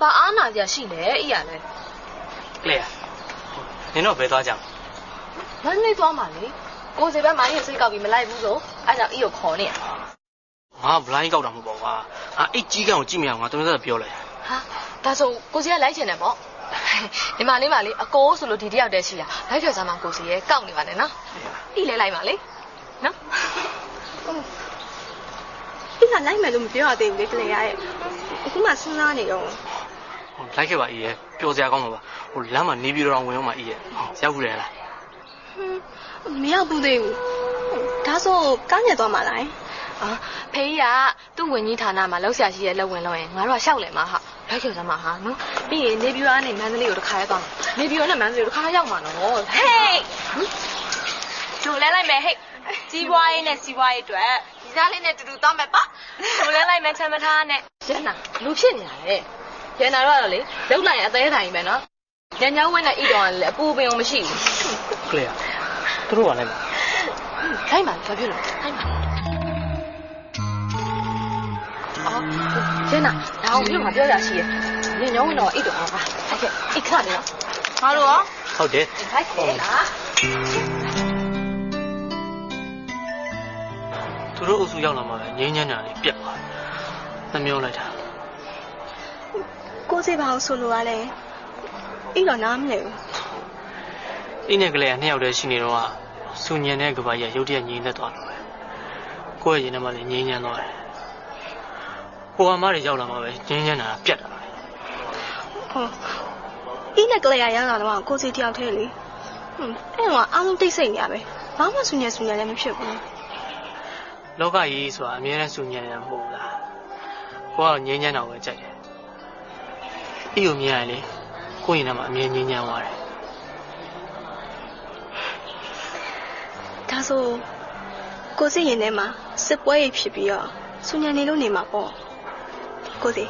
ဘာအားနာကြရှိလဲအဲ့ရလဲကလေးနင်တော့ဘယ်သွားကြမန်းလေးသွားမှာလေကိုယ်စီပဲမိုင်းရဲ့စိတ်ကောက်ပြီးမလိုက်ဘူးဆိုအဲ့ကြောင့်အီကိုခေါ်နေငါဘလိုင်းကောက်တာမဟုတ်ပါဘူးအဲ့ကြီးကန်းကိုကြည့်မရအောင်ငါတမန်သက်ပြောလိုက်ဒါဆိုကိုစီကလိုက်ချင်တယ်ပေါ့ဒီမလေးမလေးအကိုဆိုလို့ဒီတယောက်တည်းရှိတာလိုက်ပြောစမ်းမှာကိုစီရဲ့ကောက်နေပါနဲ့နော်အီလဲလိုက်ပါလေနော်အီကလိုက်မယ်လို့မပြောရသေးဘူးလေကလေးရဲ့အခုမှစဉ်းစားနေတော့လိုက်ခဲ့ပါအီရဲ့ပျော်စရာကောင်းမှာပါလမ်းမှာနေပြီးတော့ဝင်အောင်ပါအီရဲ့ရောက်ခုတယ်လားမရောက်ဘူးသေးဘူးဒါဆိုကားနဲ့သွားမှာလားဖေးကသူ့ဝင်ကြီးဌာနမှာလောက်ဆရာရှိရဲ့လက်ဝင်လို့ရင်ငါတို့ကရှောက်လဲမှာဟာလိုက်ကျော်စမ်းမှာဟာနော်ပြီးရင်နေပြည်တော်ကနေမန္တလေးကိုတစ်ခါရဲသွားမှာနေပြည်တော်နဲ့မန္တလေးကိုတစ်ခါရောက်မှာနော်ဟေးတို့လဲလိုက်မယ်ဟဲ့ကြီးပွားရေးနဲ့စီးပွားရေးအတွက်ဒီစားလေးနဲ့တူတူသွားမယ်ပါတို့လဲလိုက်မယ်ချမ်းမထားနဲ့ရန်နာလူဖြစ်နေတာလေရန်နာတော့လေလောက်လိုက်ရင်အသေးတိုင်းပဲနော်ညညဝင်းနဲ့ဣတော်ကလည်းအပူပင်အောင်မရှိဘူးကလေးသူတို့ကလည်းခိုင်းပါဘာဖြစ်လို့ခိုင်းပါကျင်းနာဒါအောင်ပြုတ်မှာပြောရရှိရဲ့ညညဝင်းတော့ဣတော်ပါအဲ့ကဲဣခါလေနော်ဘာလို့ရော ဟုတ်တယ် ခိုက်တယ်လား သူတို့အုပ်စုရောက်လာမှလည်းငင်းညံ့ညာလေးပြက်သွားနှမျောလိုက်တာ ကိုစီဘာကိုဆိုလိုရလဲအဲ့တော့နားမလဲဘူး အင်းနဲ့ကလေးကနှစ်ယောက်တည်းရှိနေတော့စူညံတဲ့ကဘာကြီးရုတ်တရက်ငြိမ်သက်သွားလို့ပဲကိုယ့်ရဲ့ရင်ထဲမှာလည်းငြိမ်ညံ့သွားတယ်ဟိုအမတွေရောက်လာမှပဲငြိမ်ညံ့တာပြက်တာဟုတ်အဲ့နဲ့ကလေးကရောက်လာတော့ကိုစီတယောက်တည်းလေအဲ့တော့အားလုံးတိတ်ဆိတ်နေရပဲဘာမှစူညံလည်းမဖြစ်ဘူးလောကကြီးဆိုတာအများနဲ့စူညံရမဟုတ်လားကိုကငြိမ်းချမ်းတာပဲကြိုက်တယ်အဲ့လိုမြင်ရလေကိုရင်ထဲမှာအမြဲငြိမ်းချမ်းသွားတယ်ဒါဆိုကိုစီရင်ထဲမှာစစ်ပွဲရိပ်ဖြစ်ပြီးတော့စူညံနေလို့နေမှာပေါ့ကိုစီ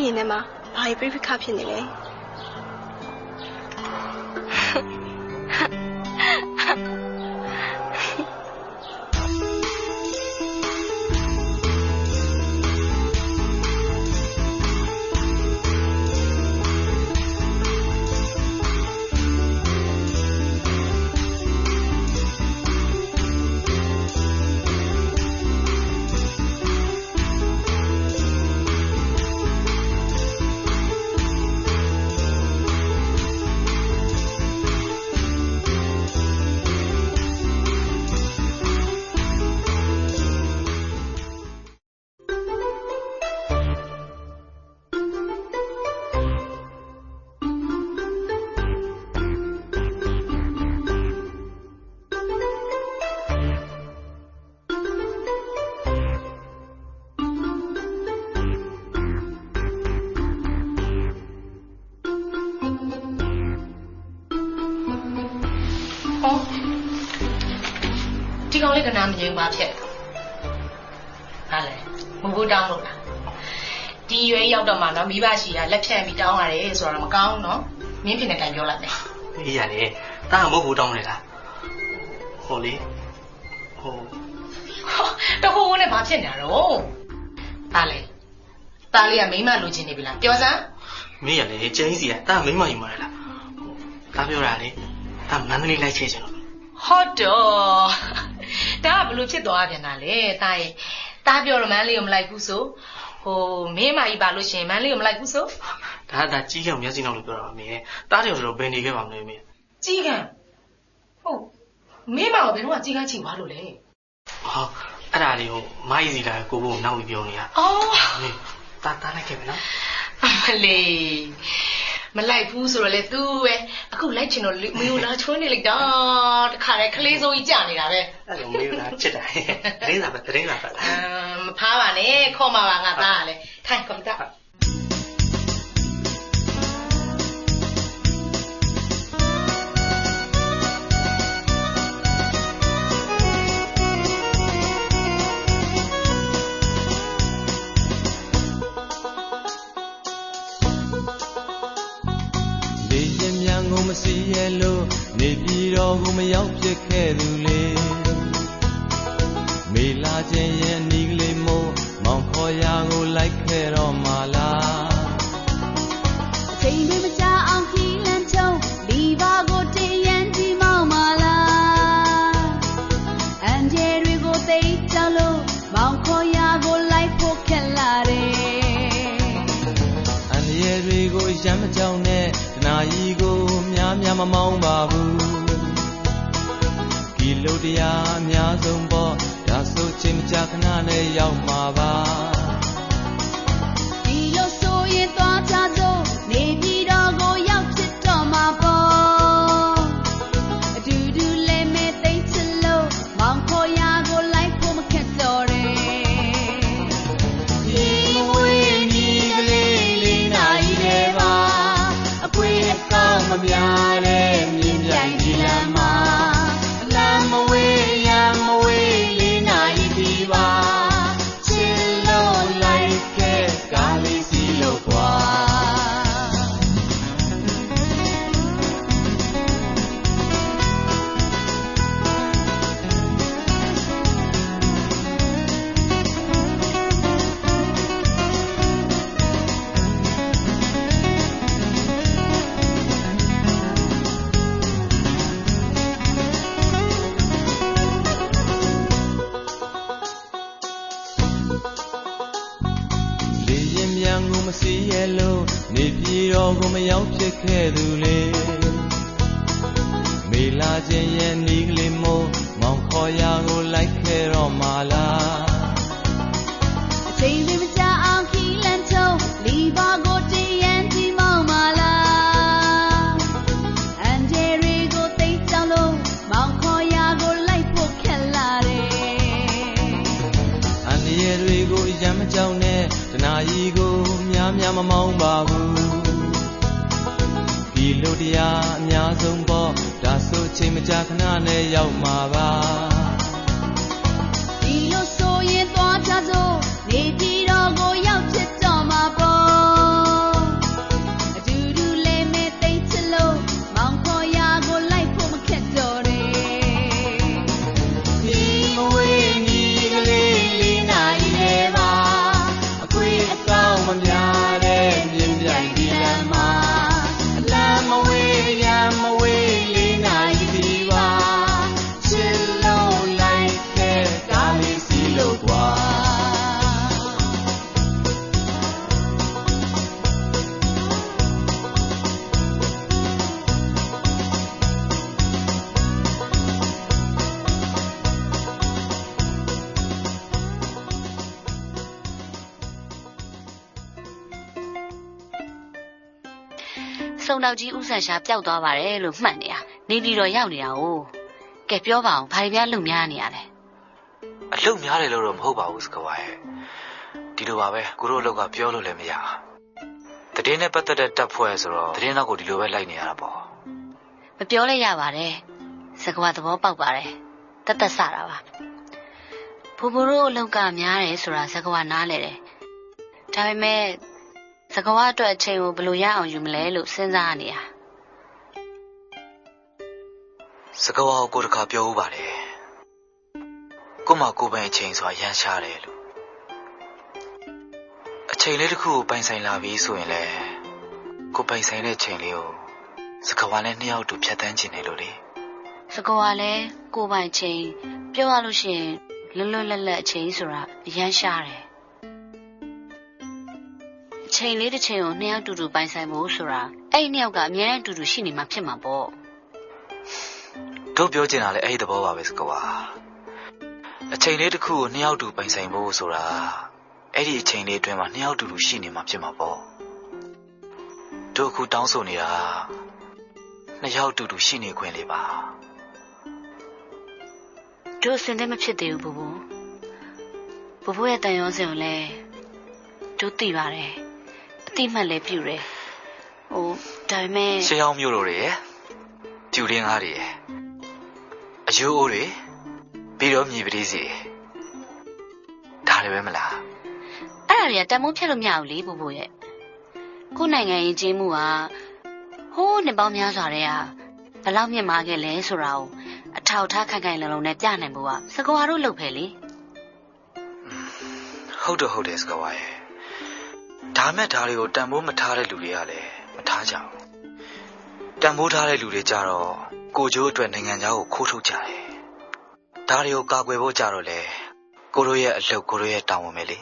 ရင်ထဲမှာဘာပြိပခဖြစ်နေလဲဒီကောင်လေးကနားမငြိမ်ပါဖြစ်ဟာလေမဟုတ်တောင်းလို့လားဒီရွယ်ရောက်တော့မှနော်မိဘရှိတာလက်ဖြတ်ပြီးတောင်းရတယ်ဆိုတော့မကောင်းနော်မင်းဖြစ်နေတိုင်ပြောလိုက်မယ်အေးရတယ်တာမဟုတ်ဘူးတောင်းနေတာဟိုလေဟိုတခုနဲ့ဘာဖြစ်နေတာတော့ဟာလေတားလေးကမိမလိုချင်နေပြီလားပြောစမ်းမင်းရလေကျင်းစီကတာမိမယူมาလားတာပြောတာလေတာမန္တလေးလိုက်ချေချင်လို့ဟုတ်တော့ဒါကဘလို့ဖြစ်သွားပြန်တာလေတားရဲ့တားပြောတော့မန်းလေးကိုမလိုက်ဘူးဆိုဟိုမင်းမကြီးပါလို့ရှင်မန်းလေးကိုမလိုက်ဘူးဆိုဒါကြီးကမျက်စိနောက်လို့ပြောတာမင်းတားတယ်ဆိုတော့ဘယ်နေခဲ့ပါမလဲမင်းကြီးကဟုတ်မင်းမကဘယ်တော့ကြီးကချီသွားလို့လဲဟောအဲ့ဒါလေးဟိုမိုင်းစီလာကိုဘို့နောက်ပြီးပြောနေရအော်မင်းတားလိုက်ခဲ့ပြီနော်မလေးမလိုက်ဘူးဆိုတော့လေသူပဲအခုလိုက်ချင်တော့မေကိုလာချွန်းနေလိုက်တာတခါလေခလေးစိုးကြီးကြာနေတာပဲအဲ့လိုမေကိုလာချစ်တာတင်းလာပဲမဖားပါနဲ့ခေါ်မှာပါငါသားကလေထိုင်ကွန်ပျူတာစီရဲ့လို့နေပြည်တော်ကိုမရောက်ဖြစ်ခဲ့သူလေမေလာခြင်းရဲ့အနီးကလေးမို့မောင်ခေါ်ရာကိုလိုက်ခဲ့တော့မှလားအချိန်တွေမကြာအောင်ခီးလန်းချုံလီပါကိုတင်ရန်ဒီမောင်မှလားအန်ဂျယ်တွေကိုသိကြောက်လို့မောင်ခေါ်ရာကိုလိုက်ဖို့ခက်လာတယ်အန်ဂျယ်တွေကိုရမ်းမကြောက်နဲ့တနာကြီးကိုများမမောင်းပါဘူးဒီလိုတရားအများဆုံးပေါ့ဒါဆိုချင်းမကြခဏနဲ့ရောက်မှာပါဒီလိုဆိုရင်သွားကြစို့နေပြည်တော်ကိုရောက်ဖြစ်တော့မှာပေါ့အတူတူလေးမဲသိချင်လို့မောင်ခေါ်ရာကိုလိုက်ဖို့မခက်တော့တယ်ဒီမွေးညီကလေးလေးနိုင်တယ်ပါအကွေအကောင်းမများ စီးရဲ့လို့နေပြည်တော်ကိုမရောက်ဖြစ်ခဲ့သူလေမေလာခြင်းရဲ့နီးကလေးမို့မောင်ခေါ်ရာကိုလိုက်ခဲ့တော့မှလားအချိန်လေးမကြာအောင်ခီးလန်ထုံးလီဘာကိုတည်ရန်ဒီမောင်မလားအန်ဂျယ်ရီကိုသိမ်းကြောင်းလို့မောင်ခေါ်ရာကိုလိုက်ဖို့ခက်လာတယ်အန်ဒီရဲ့တွေကိုရမ်းမကြောက်နဲ့တနာကြီးကိုများများမမောင်းပါဘူးဒီလိုတရားအများဆုံးပေါ့ဒါဆိုချိန်မကြာခဏနဲ့ရောက်မှာပါဒီလိုဆိုရင်သွားကြစို့နေပြည်တော်ကိုရောက်ဖြစ်တော့မှာပေါ့အတူတူလေးမဲ့သိချစ်လို့မောင်ခေါ်ရာကိုလိုက်ဖို့မခက်တော့တယ်ဒီမဝေးညီကလေးလေးနိုင်နေပါအခွေအကောင်းမများတဲ့မြင်ပြိုင်ဒီလမ်းမှာအလမ်းမဝေးရံမဝေးလေးနိုင်ဒီပါချစ်လို့လိုက်တဲ့ကားလေးစီလို့ကွာစုံတော့ကြီးဥဆန်ရှာပျောက်သွားပါတယ်လို့မှတ်နေတာနေပြည်တော်ရောက်နေတာ哦ကဲပြောပါအောင်ဘာတွေများလုံများနေရလဲအလုံများတယ်လို့တော့မဟုတ်ပါဘူးစကဝါရဲ့ဒီလိုပါပဲကိုတို့အလုပ်ကပြောလို့လည်းမရတည်င်းနဲ့ပတ်သက်တဲ့တပ်ဖွဲ့ဆိုတော့တည်င်းတော့ကိုဒီလိုပဲလိုက်နေရတာပေါ့မပြောလဲရပါတယ်စကဝါသဘောပေါက်ပါတယ်တတ်ဆတာပါဖိုးဖိုးတို့အလုပ်ကများတယ်ဆိုတာစကဝါနားလဲတယ်ဒါပေမဲ့စကဝါအတွက်အချိန်ကိုဘယ်လိုရအောင်ယူမလဲလို့စဉ်းစားနေရစကဝါကိုတခါပြောဦးပါတယ်ကိုမကိုပိုင်အချိန်ဆိုတာရမ်းရှားတယ်လို့အချိန်လေးတစ်ခုကိုပိုင်ဆိုင်လာပြီဆိုရင်လေကိုပိုင်ဆိုင်တဲ့ချိန်လေးကိုစကဝါနဲ့နှစ်ယောက်တူဖြတ်တန်းချင်တယ်လို့လေစကဝါလည်းကိုပိုင်ချိန်ပြောရလို့ရှိရင်လွတ်လွတ်လပ်လပ်အချိန်ဆိုတာရမ်းရှားတယ်ချိန်လေးတစ်ချိန်ကိုနှစ်ယောက်တူတူပိုင်ဆိုင်ဖို့ဆိုတာအဲ့နှစ်ယောက်ကအမြဲတမ်းတူတူရှိနေမှဖြစ်မှာပေါ့တို့ပြောချင်တာလေအဲ့ဒီသဘောပါပဲစကဝါအချိန်လေးတစ်ခုကိုနှစ်ယောက်တူပိုင်ဆိုင်ဖို့ဆိုတာအဲ့ဒီအချိန်လေးအတွင်းမှာနှစ်ယောက်တူတူရှိနေမှဖြစ်မှာပေါ့တို့အခုတောင်းဆိုနေတာနှစ်ယောက်တူတူရှိနေခွင့်လေးပါတို့စင်တဲ့မဖြစ်သေးဘူးဘူဘူရဲ့တန်ရုံးစင်ကိုလည်းတို့သိပါတယ်အတိမှတ်လည်းပြုတယ်ဟိုဒါပေမဲ့ရှေးအောင်မျိုးတို့တွေရယ်ပြူရင်းကားတွေရယ်အယိုးအိုးတွေပြီးတော့မြေပတိစီဒါလည်းပဲမလားအဲ့ဒါတွေကတန်မိုးဖြတ်လို့မရဘူးလေဘူရဲ့ကိုယ်နိုင်ငံရေးကြီးမှုကဟိုးနှစ်ပေါင်းများစွာတည်းကဘယ်လောက်မြင့်မားခဲ့လဲဆိုတာကိုအထောက်ထားခိုင်ခိုင်လုံလုံနဲ့ပြနိုင်ဖို့ကစကွာတို့လုပ်ပဲလေဟုတ်တယ်စကွာရဲ့ဒါမဲ့ဓာတ်တွေကိုတန်ဖိုးမထားတဲ့လူတွေကလည်းမထားကြဘူးတန်ဖိုးထားတဲ့လူတွေကြတော့ကိုကျိုးအတွက်နိုင်ငံသားကိုခိုးထုတ်ကြတယ်ဓာတ်တွေကိုကာကွယ်ဖို့ကြတော့လေကိုတို့ရဲ့အလုပ်ကိုတို့ရဲ့တာဝန်ပဲလေ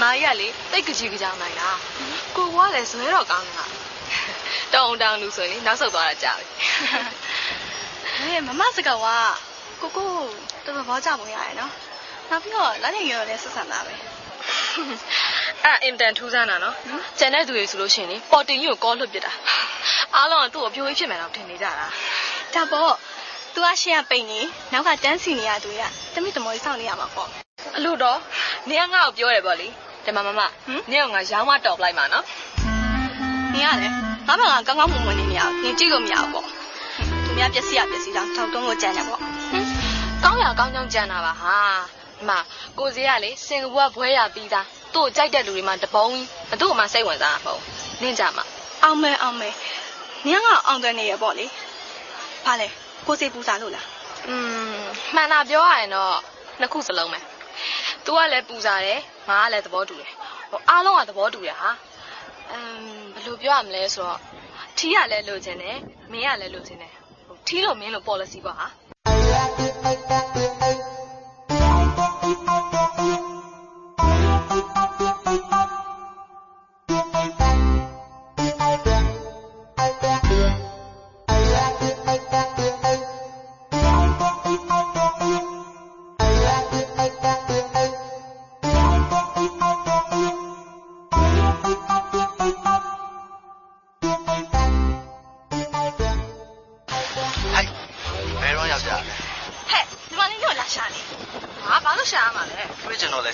မာရီကလေတိတ်ကြီးကြောင်နိုင်တာကိုကလည်းဇွဲတော့ကောင်းနေတာတောင်းလူဆိုရင်နောက်ဆုတ်သွားတာကြာပြီဟဲ့မမစကားကကိုတော်တော်ဘောကြပုံရတယ်နော်နောက်ပြီးတော့လက်နေရောလည်းဆက်ဆံတာပဲအဲ့အင်တန်ထူးဆန်းတာနော်ကျန်တဲ့သူတွေဆိုလို့ရှိရင်လေပေါ်တင်ကြီးကိုကောလွတ်ပစ်တာအားလုံးကသူ့ကိုအပြိုးကြီးဖြစ်မယ်တော့ထင်နေကြတာဒါပေါ့ तू ကရှင်းကပိန်နေနောက်ကတန်းစီနေရသူကတမိတမောကြီးစောင့်နေရမှာပေါ့အလို့တော့နေကငါ့ကိုပြောတယ်ပေါ့လေဒီမနေကငါရောင်းမတော်လိုက်မှာနော်နေရတယ်ငါဘာကကောင်းကောင်းမွန်မွန်နေမရဘူးနေကြည့်လို့မရဘူးပေါ့သူများပျက်စီးရပျက်စီးတော့ထောက်တုံးကိုကြမ်းတယ်ပေါ့ ကောင်းရကောင်းကြောင်းကြံတာပါဟာဒီမှာကိုစီကလေစင်ကာပူကဘွဲရပြီးသားသူ့ကိုကြိုက်တဲ့လူတွေမှတပုံးဘသူ့ကိုမှစိတ်ဝင်စားတာမဟုတ်နင်းကြမှာအောင်မဲနင်းကအောင်သွဲနေရပေါ့လေဘာလဲကိုစီပူစားလို့လားမှန်တာပြောရရင်တော့နှစ်ခုစလုံးပဲသူကလည်းပူစားတယ်ငါကလည်းသဘောတူတယ်အားလုံးကသဘောတူရဟာဘယ်လိုပြောရမလဲဆိုတော့ထီးကလည်းလိုချင်တယ်မင်းကလည်းလိုချင်တယ်ထီးလို့မင်းလို့ policy ပေါ့ဟာ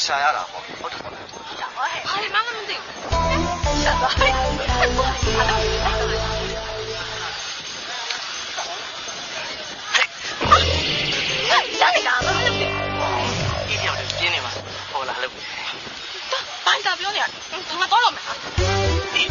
ရှာရတာပေါ့ဟုတ်တယ်ပေါ့လေဘာလဲမမသိဘူးရှာသွားဟဲ့ရှာနေတာဘာလို့လဲဒီပြောင်းပြင်းနေမှာဟောလာလို့ဘာသာပြောနေရငါတော့လို့မယ်ဟာဒီ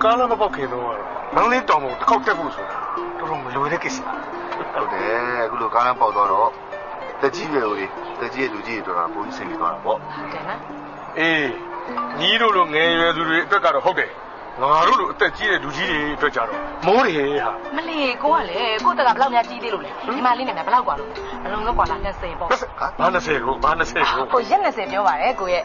ကားလည်းမပေါက်ခင်တော့မန်းလေးတောင်ပေါ်တစ်ခေါက်တက်ဖို့ဆိုတာတော်တော်မလွယ်တဲ့ကိစ္စဟုတ်တယ်အခုလိုကားလည်းပေါက်သွားတော့တက်ကြီးပဲဦးလေးတက်ကြီးရဲ့လူကြီးတွေတော်တော်ပုံစံနေသွားတာပေါ့ဟုတ်တယ်နော်အေးညီတို့လိုငယ်ရွယ်သူတွေအတွက်ကတော့ဟုတ်တယ်ငါတို့လိုအသက်ကြီးတဲ့လူကြီးတွေအတွက်ကြတော့မိုးတယ်ဟာမလီကိုကလေကိုတကဘယ်လောက်များကြီးသေးလို့လဲဒီမလေးနဲ့ဘယ်လောက်กว่าလို့အလုံးလောက်กว่าလား20ပေါ့ဘာ20ကိုကိုရက်20ပြောပါတယ်ကိုရဲ့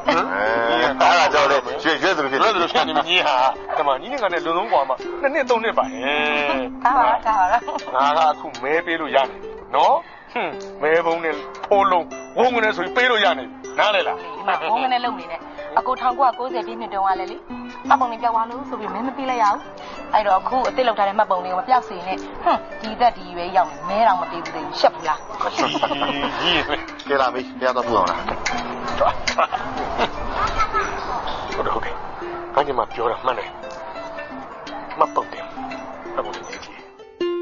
အားလာကြောက်လေရွှေသူဖြစ်တယ်လို့ဖြစ်နေမြည်ဟာတမညီနေကလည်းလုံလုံးกว่าမှာ2နှစ်3နှစ်ပါဟဲ့ဒါပါငါကအခုမဲပေးလို့ရတယ်နော်မဲဘုံနဲ့ဖိုးလုံးဝုန်းကနေဆိုပြီးပေးလို့ရတယ်နားလေလားဒီမှာဝုန်းကနေလုံနေနဲ့အကို1990ပြည့်နှစ်တုန်းကလည်းလေမှတ်ပုံလေးပြောက်သွားလို့ဆိုပြီးမဲမပေးလိုက်ရအောင်အဲ့တော့အခုအစ်စ်လောက်ထားတဲ့မှတ်ပုံလေးကိုမပြောက်စေနဲ့ဒီသက်ဒီရွယ်ရောက်နေမဲတောင်မပေးဘူးသေးဘူးရှက်ဘူးလားကြီးကဲလာမေးပြတော့ပူအောင်လားဟုတ်ကဲ့ဘာကြီးမှပြောတာမှန်တယ်မှတ်ပုံတယ်မှတ်ပုံလေးကြီးဟ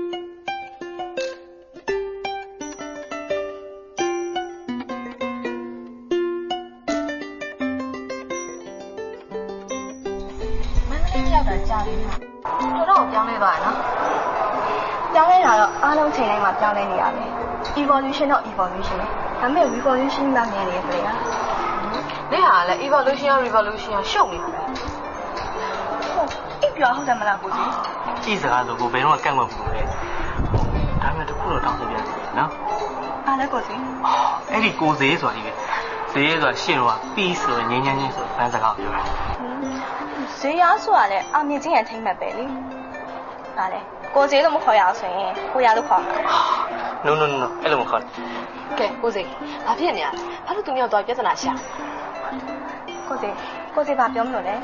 တော်တော်ပြောင်းလဲသွားရနော်ပြောင်းလဲတာတော့အားလုံးချိန်တိုင်းမှာပြောင်းလဲနေရမယ် evolution တော့ evolution ပဲဒါပေမဲ့ revolution မှမြန်နေတယ်ဗျာနေဟာလည်း evolution revolution ရှုပ်နေတာပဲအိပ်ပြောဟုတ်တယ်မလားကိုကြီးကြည့်စကားဆိုကိုဘယ်တော့ကန့်ကွက်ဘူးလေဒါပေမဲ့တခုတော့တောင်းဆိုပြန်နော်အားလည်းကိုကြီးအဲ့ဒီကိုစေးဆိုတာဒီပဲဈေးဆိုတာရှင်းတော့ပြီးဆိုငင်းငင်းချင်းဆိုဖန်စကားပြောတာဈေးရားဆိုတာလည်းအမြင့်ချင်းရဲ့ထိမ့်မှတ်ပဲလေဟာလေကိုဈေးလို့မခေါ်ရအောင်ဆိုရင်ကိုရလို့ခေါ်မှာ no အဲ့လိုမခေါ်ကဲကိုဈေးဘာဖြစ်နေရလဲဘာလို့သူမျိုးတော့ပြဿနာရှာကိုဈေးဘာပြောမလို့လဲ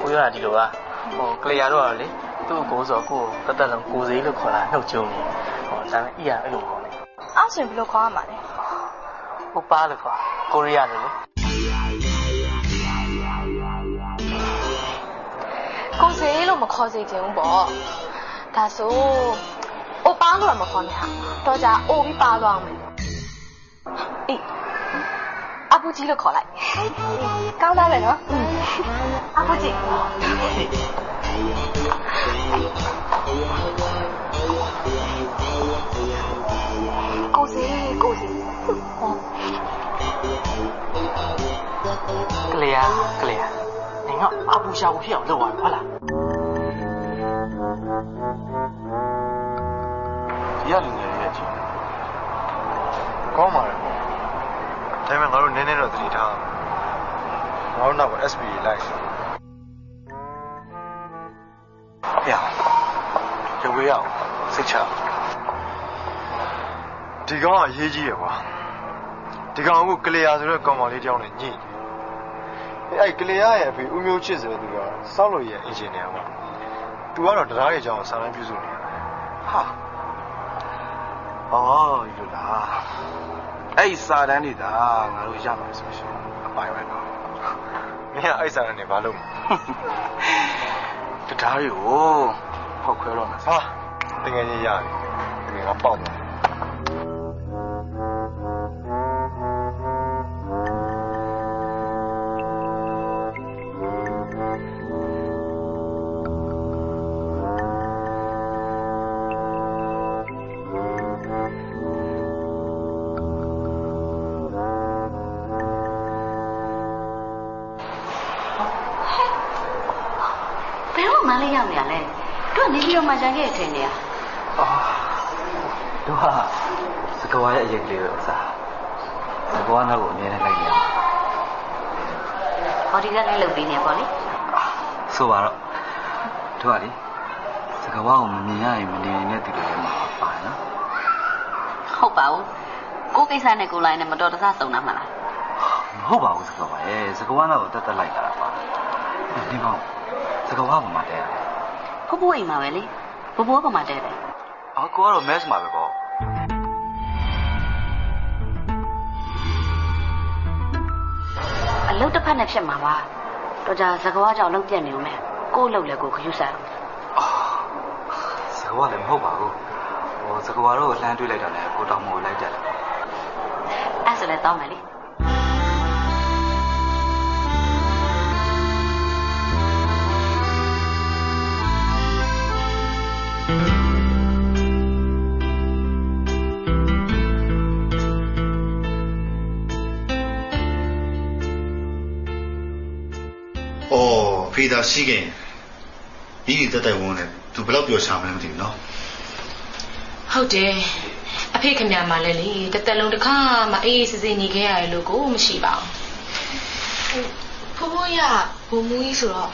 ကိုရတာဒီလိုကကလျာတော့လေသူ့ကိုဆိုကိုတတ်လုံးကိုဈေးလို့ခေါ်တာနှုတ်ကျုံနေဒါပေမဲ့အရာအဲ့လိုခေါ်နေအဲ့ဆိုရင်ဘယ်လိုခေါ်ရမှာလဲဟုတ်ပါလို့ခေါ်ကိုရီးယားလို့လေကိုဈေးလို့မခေါ်စေချင်ဘူးပေါ့ဒါဆိုအိုပါလို့တော့မခေါ်နဲ့ဟာတော့ကြအိုပြီးပါသွားအောင်မယ်အေးအပူကြီးလို့ခေါ်လိုက်ကောင်းသားပဲနော်အပူကြီးကိုဈေးကလျာ你看阿布下午票都玩完了。ဒီကလူငယ်ရဲ့ကြည့်ကောင်းပါလေဒါပေမဲ့ငါတို့နည်းနည်းတော့သတိထားငါတို့နောက် SB လိုက်ရရုပ်ဝေးအောင်စိတ်ချဒီကောင်ကအရေးကြီးရကွာဒီကောင်ကကလျာဆိုတဲ့ကောင်မလေးတယောက်နဲ့ညှိအဲ့ကလျာရဲ့အဖေဦးမျိုးချစ်ဆိုတဲ့သူကစောက်လို့ရဲ့အင်ဂျင်နီယာပေါ့သူကတော့တရားရဲ့အကြောင်းကိုစာရန်ပြုစုနေတာဟာအော်ယူလာအဲ့စာတန်းနေတာငါတို့ရမယ်ဆိုရှင်အပိုင်ပဲနော်မင်းအဲ့စာတန်းနေဘာလုပ်မလဲတရားရီကိုဖောက်ခွဲတော့မယ်ဟာတကယ်ကြီးရတယ်ဒီကပေါက်တယ်မလေးရောက်နေရလဲတို့နေပြီးတော့မှကြံခဲ့ထင်နေရတို့ဟာစကွာရဲ့အရေးကလေးပဲဥစားစကွာနောက်ကိုအမြဲတမ်းလိုက်နေရဟောဒီကလည်းလုပ်ပြီးနေပေါ့လေဆိုပါတော့တို့ကလေစကွာကိုမမြင်ရရင်မနေနဲ့တူတယ်မှာပါနော်ဟုတ်ပါဘူးကိုကိစ္စနဲ့ကိုလိုင်းနဲ့မတော်တဆဆုံတာမှလားမဟုတ်ပါဘူးစကွာရဲ့စကွာနောက်ကိုတက်လိုက်တာပါဒီကောင်စကားဘာမှမတည့်ရတယ်။ဖိုးဖိုးအိမ်မှာပဲလေ။ဖိုးဖိုးကမှတည့်တယ်။အော်ကိုကတော့ mess မှာပဲပေါ့။အလုပ်တစ်ဖက်နဲ့ဖြစ်မှာပါ။တော့ကြစကားကြောင့်လုံးပြတ်နေဦးမယ်။ကို့လုပ်လဲကိုခရူးစားအောင်။အော်စကားလည်းမဟုတ်ပါဘူး။ဟိုစကားတော့လှမ်းတွေးလိုက်တာနဲ့ကိုတောင်မို့လိုက်တယ်။အဲ့ဆိုလည်းတောင်းမယ်လေ။ဖေးသားရှိခင်ဒီတက်တက်ဝန်းနဲ့သူဘယ်တော့ပြောချာမလဲမသိဘူးနော်ဟုတ်တယ်အဖေခင်ဗျာမှလည်းလေတက်တက်လုံးတစ်ခါမှအေးစစ်စစ်နေခဲ့ရတယ်လို့ကိုမရှိပါဘူးဖိုးဖိုးရဘုံမူကြီးဆိုတော့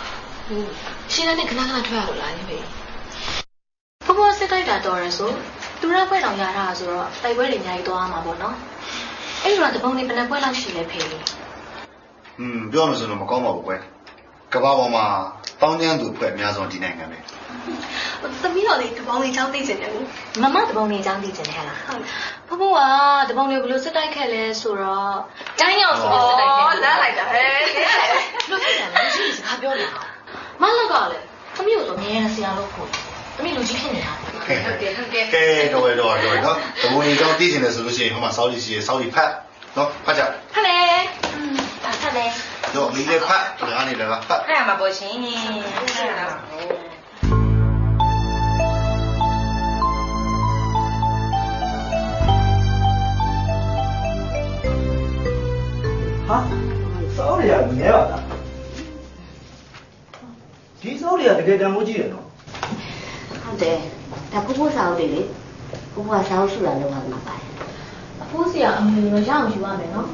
ရှင်းတဲ့ခဏခဏထွက်ရလို့လားညီမေဖိုးဖိုးစစ်တိုက်တာတော်ရဆိုသူရပွဲတော်ရတာဆိုတော့တိုက်ပွဲတွေအများကြီးသွားမှာပေါ့နော်အဲ့လိုတော့တပုံနေဘယ်နှပွဲလောက်ရှိလဲဖေးပြောမှဆိုတော့မကောင်းပါဘူးကွယ်ကဘာပေါ်မှာတောင်းကျမ်းသူဖွဲ့အများဆုံးဒီနိုင်ငံပဲသမီးတော်လေးတပေါင်းလေးချောင်းသိချင်တယ်မမတပုံနေချောင်းသိချင်တယ်ဟလားဖိုးဖိုးကတပုံနေဘလို့စစ်တိုက်ခဲ့လဲဆိုတော့တိုင်းရောက်ဆိုစစ်တိုက်ခဲ့လမ်းလိုက်တာဟဲ့လို့ဖြစ်တယ်လူကြီးစကားပြောနေတာမလောက်ကလည်းသမီးကိုတော့ငယ်ရဆရာလို့ခေါ်သမီးလူကြီးဖြစ်နေတာဟုတ်ကဲ့တော့နော်တပုံနေချောင်းသိချင်တယ်ဆိုလို့ရှိရင်ဟိုမှာစောက်လီရှိရစောက်လီဖတ်နော်ဖတ်ကြဖတ်မယ်ဖတ်မယ် တော့မင်းလည်းဖတ်ဒါကနေလည်းဖတ်အဲ့မှာပေါ့ရှင်ဟာစောရရငဲပါလားဒီစောရရတကယ်တမ်းမိုးကြီးတယ်နော်ဟုတ်တယ်ဒါဖိုးဖိုးစာအုပ်တွေလေဖိုးဖိုးစာအုပ်စုလာလောက်မှာပါတယ်အဖိုးဆရာအမေရောရအောင်ယူရမယ်နော်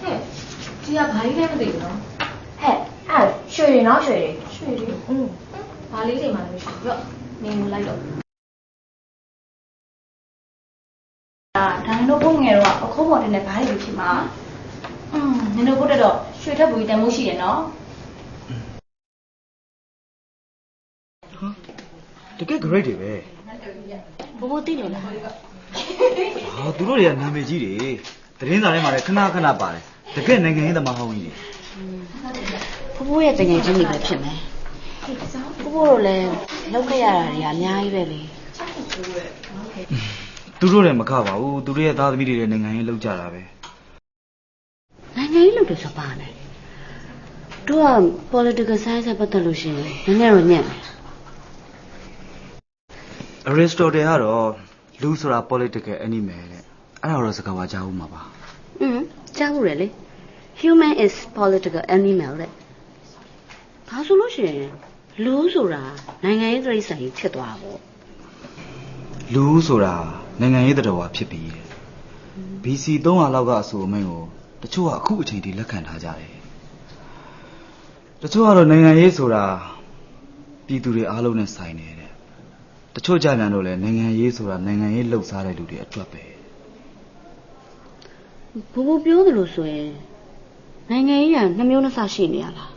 ဟဲ့ဒီကဘာကြီးလဲမသိဘူးနော်ဟဲ့အဲ့ရွှေတွေနော်ရွှေတွေဘာလေးတွေမှလည်းမရှိဘူးရော့နေလိုက်တော့ဒါနင်တို့ဘုံငယ်တော့အခိုးပေါ်တင်တဲ့ဘားတွေဖြစ်မှာနင်တို့ဘုတ်တော့ရွှေထက်ဘူးတန်မိုးရှိတယ်နော်တကယ် great တွေပဲဘိုးဘိုးသိလို့လားဟာသူတို့တွေကနာမည်ကြီးတွေသတင်းစာထဲမှာလည်းခဏခဏပါတယ်တကယ်နိုင်ငံရေးသမားဟောင်းကြီးတွေဘိုးဘိုးရဲ့တငယ်ချင်းတွေပဲဖြစ်မယ်ဘိုးဘိုးတို့လည်းလောက်ခဲ့ရတာတွေကအများကြီးပဲလေသူတို့လည်းမခပါဘူးသူတို့ရဲ့သားသမီးတွေလည်းနိုင်ငံရေးလုပ်ကြတာပဲနိုင်ငံရေးလုပ်တယ်ဆိုပါနဲ့တို့က political science နဲ့ပတ်သက်လို့ရှိရင်နည်းနည်းတော့ညံ့တယ်Aristotle ကတော့လူဆိုတာ political animal တဲ့အဲ့ဒါတော့စကားဝါကြားဦးမှာပါကြားဦးတယ်လေ human is political animal တဲ့ဒါဆိုလို့ရှိရင်လူဆိုတာနိုင်ငံရေးတိရစ္ဆာန်ကြီးဖြစ်သွားတာပေါ့လူဆိုတာနိုင်ငံရေးတော်ဝါဖြစ်ပြီးတယ် BC 300လောက်ကအဆိုအမိန့်ကိုတချို့ကအခုအချိန်ထိလက်ခံထားကြတယ်တချို့ကတော့နိုင်ငံရေးဆိုတာပြည်သူတွေအားလုံးနဲ့ဆိုင်တယ်တချို့ကြပြန်တော့လေနိုင်ငံရေးဆိုတာနိုင်ငံရေးလှုပ်ရှားတဲ့လူတွေအတွက်ပဲဘိုးဘိုးပြောသလိုဆိုရင်နိုင်ငံရေးကနှမျိုးနှစ်ဆရှိနေရလား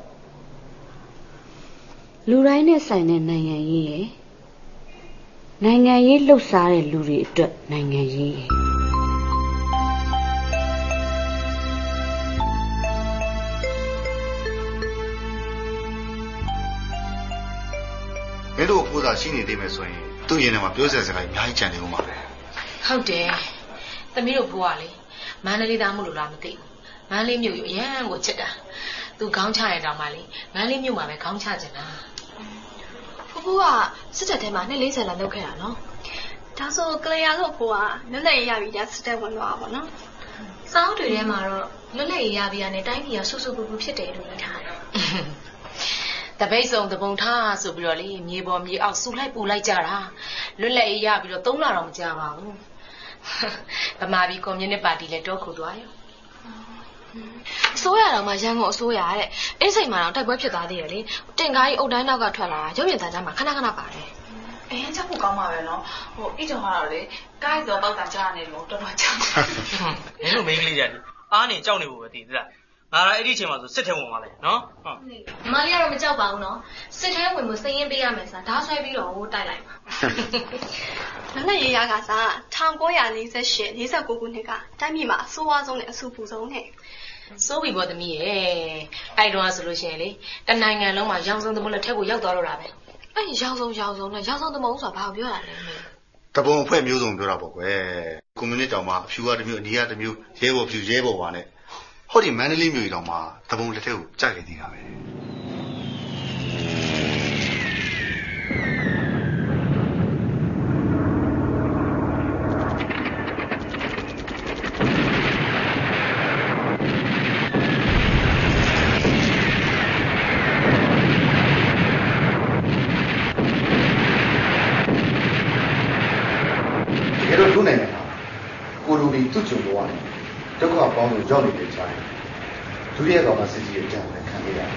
လူတိုင်းနဲ့ဆိုင်တဲ့နိုင်ငံရေးရယ်နိုင်ငံရေးလှုပ်ရှားတဲ့လူတွေအတွက်နိုင်ငံရေးရယ်မင်းတို့အဖိုးသာရှိနေသေးမယ်ဆိုရင်သူ့ရင်ထဲမှာပြောစရာစကားအများကြီးကြံနေဦးမှာပဲဟုတ်တယ်သမီးတို့ဘိုးကလေမန္တလေးသားမို့လို့လားမသိဘူးမန္တလေးမြို့ရရန်ကိုချစ်တာသူခေါင်းချရတောင်မှလေမန္တလေးမြို့မှာပဲခေါင်းချကျင်တာဖိုးဖိုးကစစ်တပ်ထဲမှာ240လောက်လုပ်ခဲ့တာနော်ဒါဆိုကလျာတို့ဖိုးကလွတ်လပ်ရေးရပြီးဒါစစ်တပ်ဝင်သွားတာပေါ့နော်စောင်းတွေထဲမှာတော့လွတ်လပ်ရေးရပြီးကနေတိုင်းပြည်ကဆူဆူပူပူဖြစ်တယ်လို့ပြောထားတယ်တပိတ်စုံတပုံထားဆိုပြီးတော့လေမြေပေါ်မြေအောက်ဆူလိုက်ပူလိုက်ကြတာလွတ်လပ်ရေးရပြီးတော့3လတော့မကြာပါဘူးဗမာပြည်ကွန်မြူနစ်ပါတီလည်းတောခုသွားရောအစိုးရတော်မှာရန်ကုန်အစိုးရတဲ့အိမ်စိတ်မှာတော့တိုက်ပွဲဖြစ်သွားသေးတယ်လေတင်ကားကြီးအုတ်တိုင်းနောက်ကထွက်လာရုပ်မြင်သံကြားမှာခဏခဏပါတယ်အရင်ချက်ဖို့ကောင်းပါပဲနော်ဟိုအိကျော်ကတော့လေကားစောပေါက်တာကြားနေလို့တော်တော်ကြောက်မင်းတို့မိန်းကလေးကြတယ်အားနေကြောက်နေဖို့ပဲတည်သလားငါအဲ့ဒီအချိန်မှာဆိုစစ်ထဲဝင်သွားလိုက်နော်ဟုတ်ညီမလေးကတော့မကြောက်ပါဘူးနော်စစ်ထဲဝင်မှုစိတ်ရင်းပေးရမယ်ဆိုတာဓာတ်ဆွဲပြီးတော့ဟိုတိုက်လိုက်ပါလက်နဲ့ရေးရကစား1948 49ခုနှစ်ကတိုင်းပြည်မှာအဆိုးဝါးဆုံးနဲ့အဆူပူဆုံးနဲ့စိုးပြီပေါ့သမီးရဲ့အဲ့တော့ဆိုလို့ရှိရင်လေတနိုင်ငံလုံးမှာရောင်စုံသမုံလက်ထက်ကိုရောက်သွားတော့တာပဲအဲ့ရောင်စုံနဲ့ရောင်စုံသမုံဆိုတာဘာကိုပြောတာလဲတပုံအဖွဲ့မျိုးစုံပြောတာပေါ့ကွယ်ကွန်မြူနစ်တောင်မှအဖြူကတစ်မျိုးအနီးကတစ်မျိုးရဲဘော်ဖြူရဲဘော်ပါနဲ့ဟောဒီမန္တလေးမြို့ကြီးတောင်မှတပုံလက်ထက်ကိုကြိုက်ခဲ့သေးတာပဲတို့နိုင်ငံမှာကိုလိုဒီသူ့ကြုံတော့တယ်ဒုက္ခပေါင်းလို့ရောက်နေတဲ့ကြားတယ်ဒုတိယကောင်ကစစ်ကြီးရဲ့အကြောင်းနဲ့ခံခဲ့ရတယ်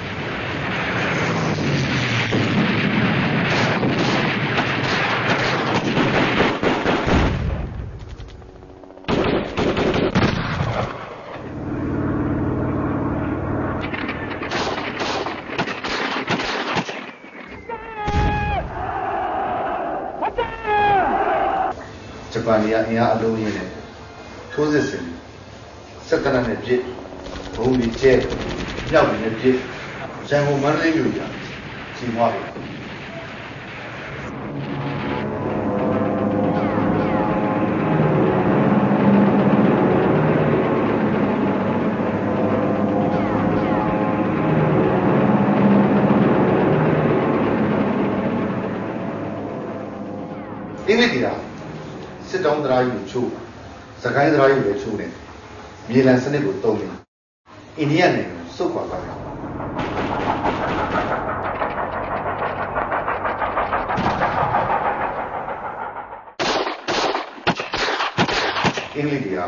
ဂျပန်ကအင်အားအလုံးကြီးနဲ့ထိုးစစ်ဆင်စက်တနနဲ့ပြစ်ဘုံကြီးကျဲမြောက်ပြီးနဲ့ပြစ်ရန်ကုန်မန္တလေးမြို့ကြီးကြီးမွားပြီ င်းလေးတွေကစစ်တောင်းတရားကြီးကိုချိုးစကိုင်းတရားကြီးကိုချိုးတယ်မြေလံစနစ်ကိုတုံးတယ်အိန္ဒိယနိုင်ငံကိုစုပ်ခွာသွားတယ်အင်္ဂလိပ်တွေက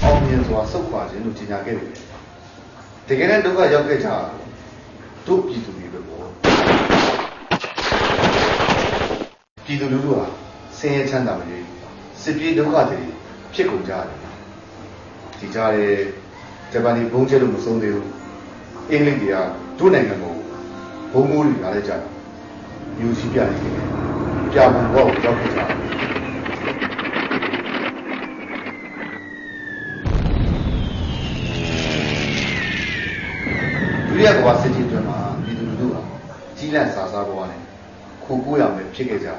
အောင်မြင်စွာစုပ်ခွာခြင်းလို့ကြေညာခဲ့တယ်တကယ်တမ်းဒုက္ခရောက်ခဲ့ကြတို့ပြည်သူတွေပဲပေါ့ပြည်သူလူထုဟာဆင်းရဲချမ်းသာမရွေးစစ်ပြေးဒုက္ခတွေဖြစ်ကုန်ကြတယ်ဒီကြားရဲဂျပန်ဘုံကျဲလို့မဆုံးသေးဘူးအင်္ဂလိပ်တွေကတို့နိုင်ငံကိုဘုံမိုးတွေလာလိုက်ကြတာမျိုးကြီးပြနေတယ်ပြာပုံဘောရောက်ခဲ့ကြတယ်ဒုတိယကမ္ဘာစစ်ကြီးအတွင်းမှာပြည်သူလူထုဟာကြီးလန့်စာစားပေါ်ကနေခိုးကိုးရမယ်ဖြစ်ခဲ့ကြ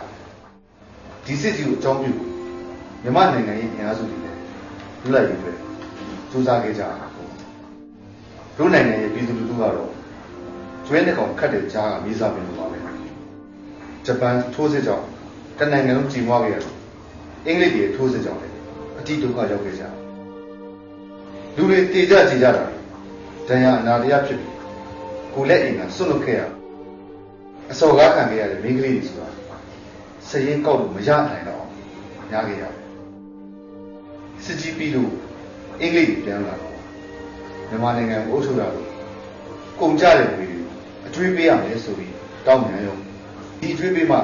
ဒီစစ်ကြီးကိုအကြောင်းပြုမြန်မာနိုင်ငံရဲ့အင်အားစုတွေလည်းလူလိုက်ရေးပဲစူးစမ်းခဲ့ကြတာတို့နိုင်ငံရဲ့ပြည်သူလူထုကတော့ကျွဲနှစ်ကောင်ခတ်တဲ့ကြားကမြေစာပင်လိုပါပဲဂျပန်ထိုးစစ်ကြောင့်တနိုင်ငံလုံးကြီးမွားခဲ့ရတယ်အင်္ဂလိပ်တွေထိုးစစ်ကြောင့်လည်းအတိဒုက္ခရောက်ခဲ့ကြလူတွေတေကြကြကြတာဒဏ်ရာအနာတရားဖြစ်ပြီးကိုလက်အိမ်ကစွန့်လွတ်ခဲ့ရအစော်ကားခံခဲ့ရတဲ့မိန်းကလေးတွေဆိုတာစရင်ကောက်လို့မရနိုင်တော့ညားခဲ့ရတယ်စစ်ကြီးပြီးလို့အင်္ဂလိပ်ပြန်လာတော့မြန်မာနိုင်ငံကိုအုပ်ချုပ်တာလို့ကုန်ကြတဲ့ပြည်တွေအကျွေးပေးရမယ်ဆိုပြီးတောင်းမြန်ရုံဒီအကျွေးပေးမှ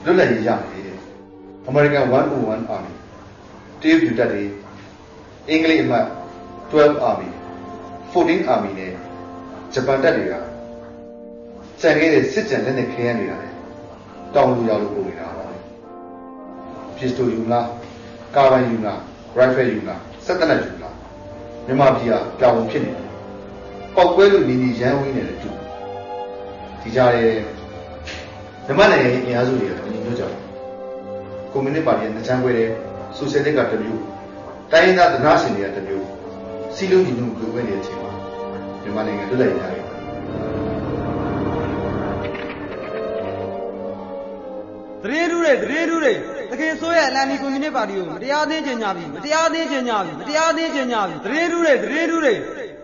လွတ်လပ်ရေးရမယ်အမေရိကန်101 Army တရုတ်ပြည်တပ်တွေအင်္ဂလိပ်အမှတ်12 Army 14 Army နဲ့ဂျပန်တပ်တွေကစံခဲ့တဲ့စစ်ကြံလက်နဲ့ခဲရနေတာလေတောင်းလူရလို့ပုံနေတာပါပစ္စတိုယူလားကာဗန်ယူလားရိုင်ဖယ်ယူလားစက်တနက်ယူလားမြန်မာပြည်ကကြောင်ဖြစ်နေတယ်ပောက်ကွဲလို့နီနီရန်ဝင်းနေတယ်တူဒီကြားရဲမြန်မာနိုင်ငံရဲ့အင်အားစုတွေကညီညွတ်ကြတယ်ကွန်မြူနစ်ပါတီကနှစ်ချမ်းခွဲတယ်ဆိုရှယ်လစ်ကတစ်မျိုးတိုင်းရင်းသားဒနာရှင်တွေကတစ်မျိုးစီလုံးညီညွတ်ကိုခွဲနေတဲ့အချိန်မှာမြန်မာနိုင်ငံလွတ်လပ်ရေးရတယ်တရေတူတွေတကယ်ဆိုရဲ့အလန်ဒီကွန်မြူနစ်ပါတီကိုမတရားသင်းကျင်ညာပြီတရေတူတွေ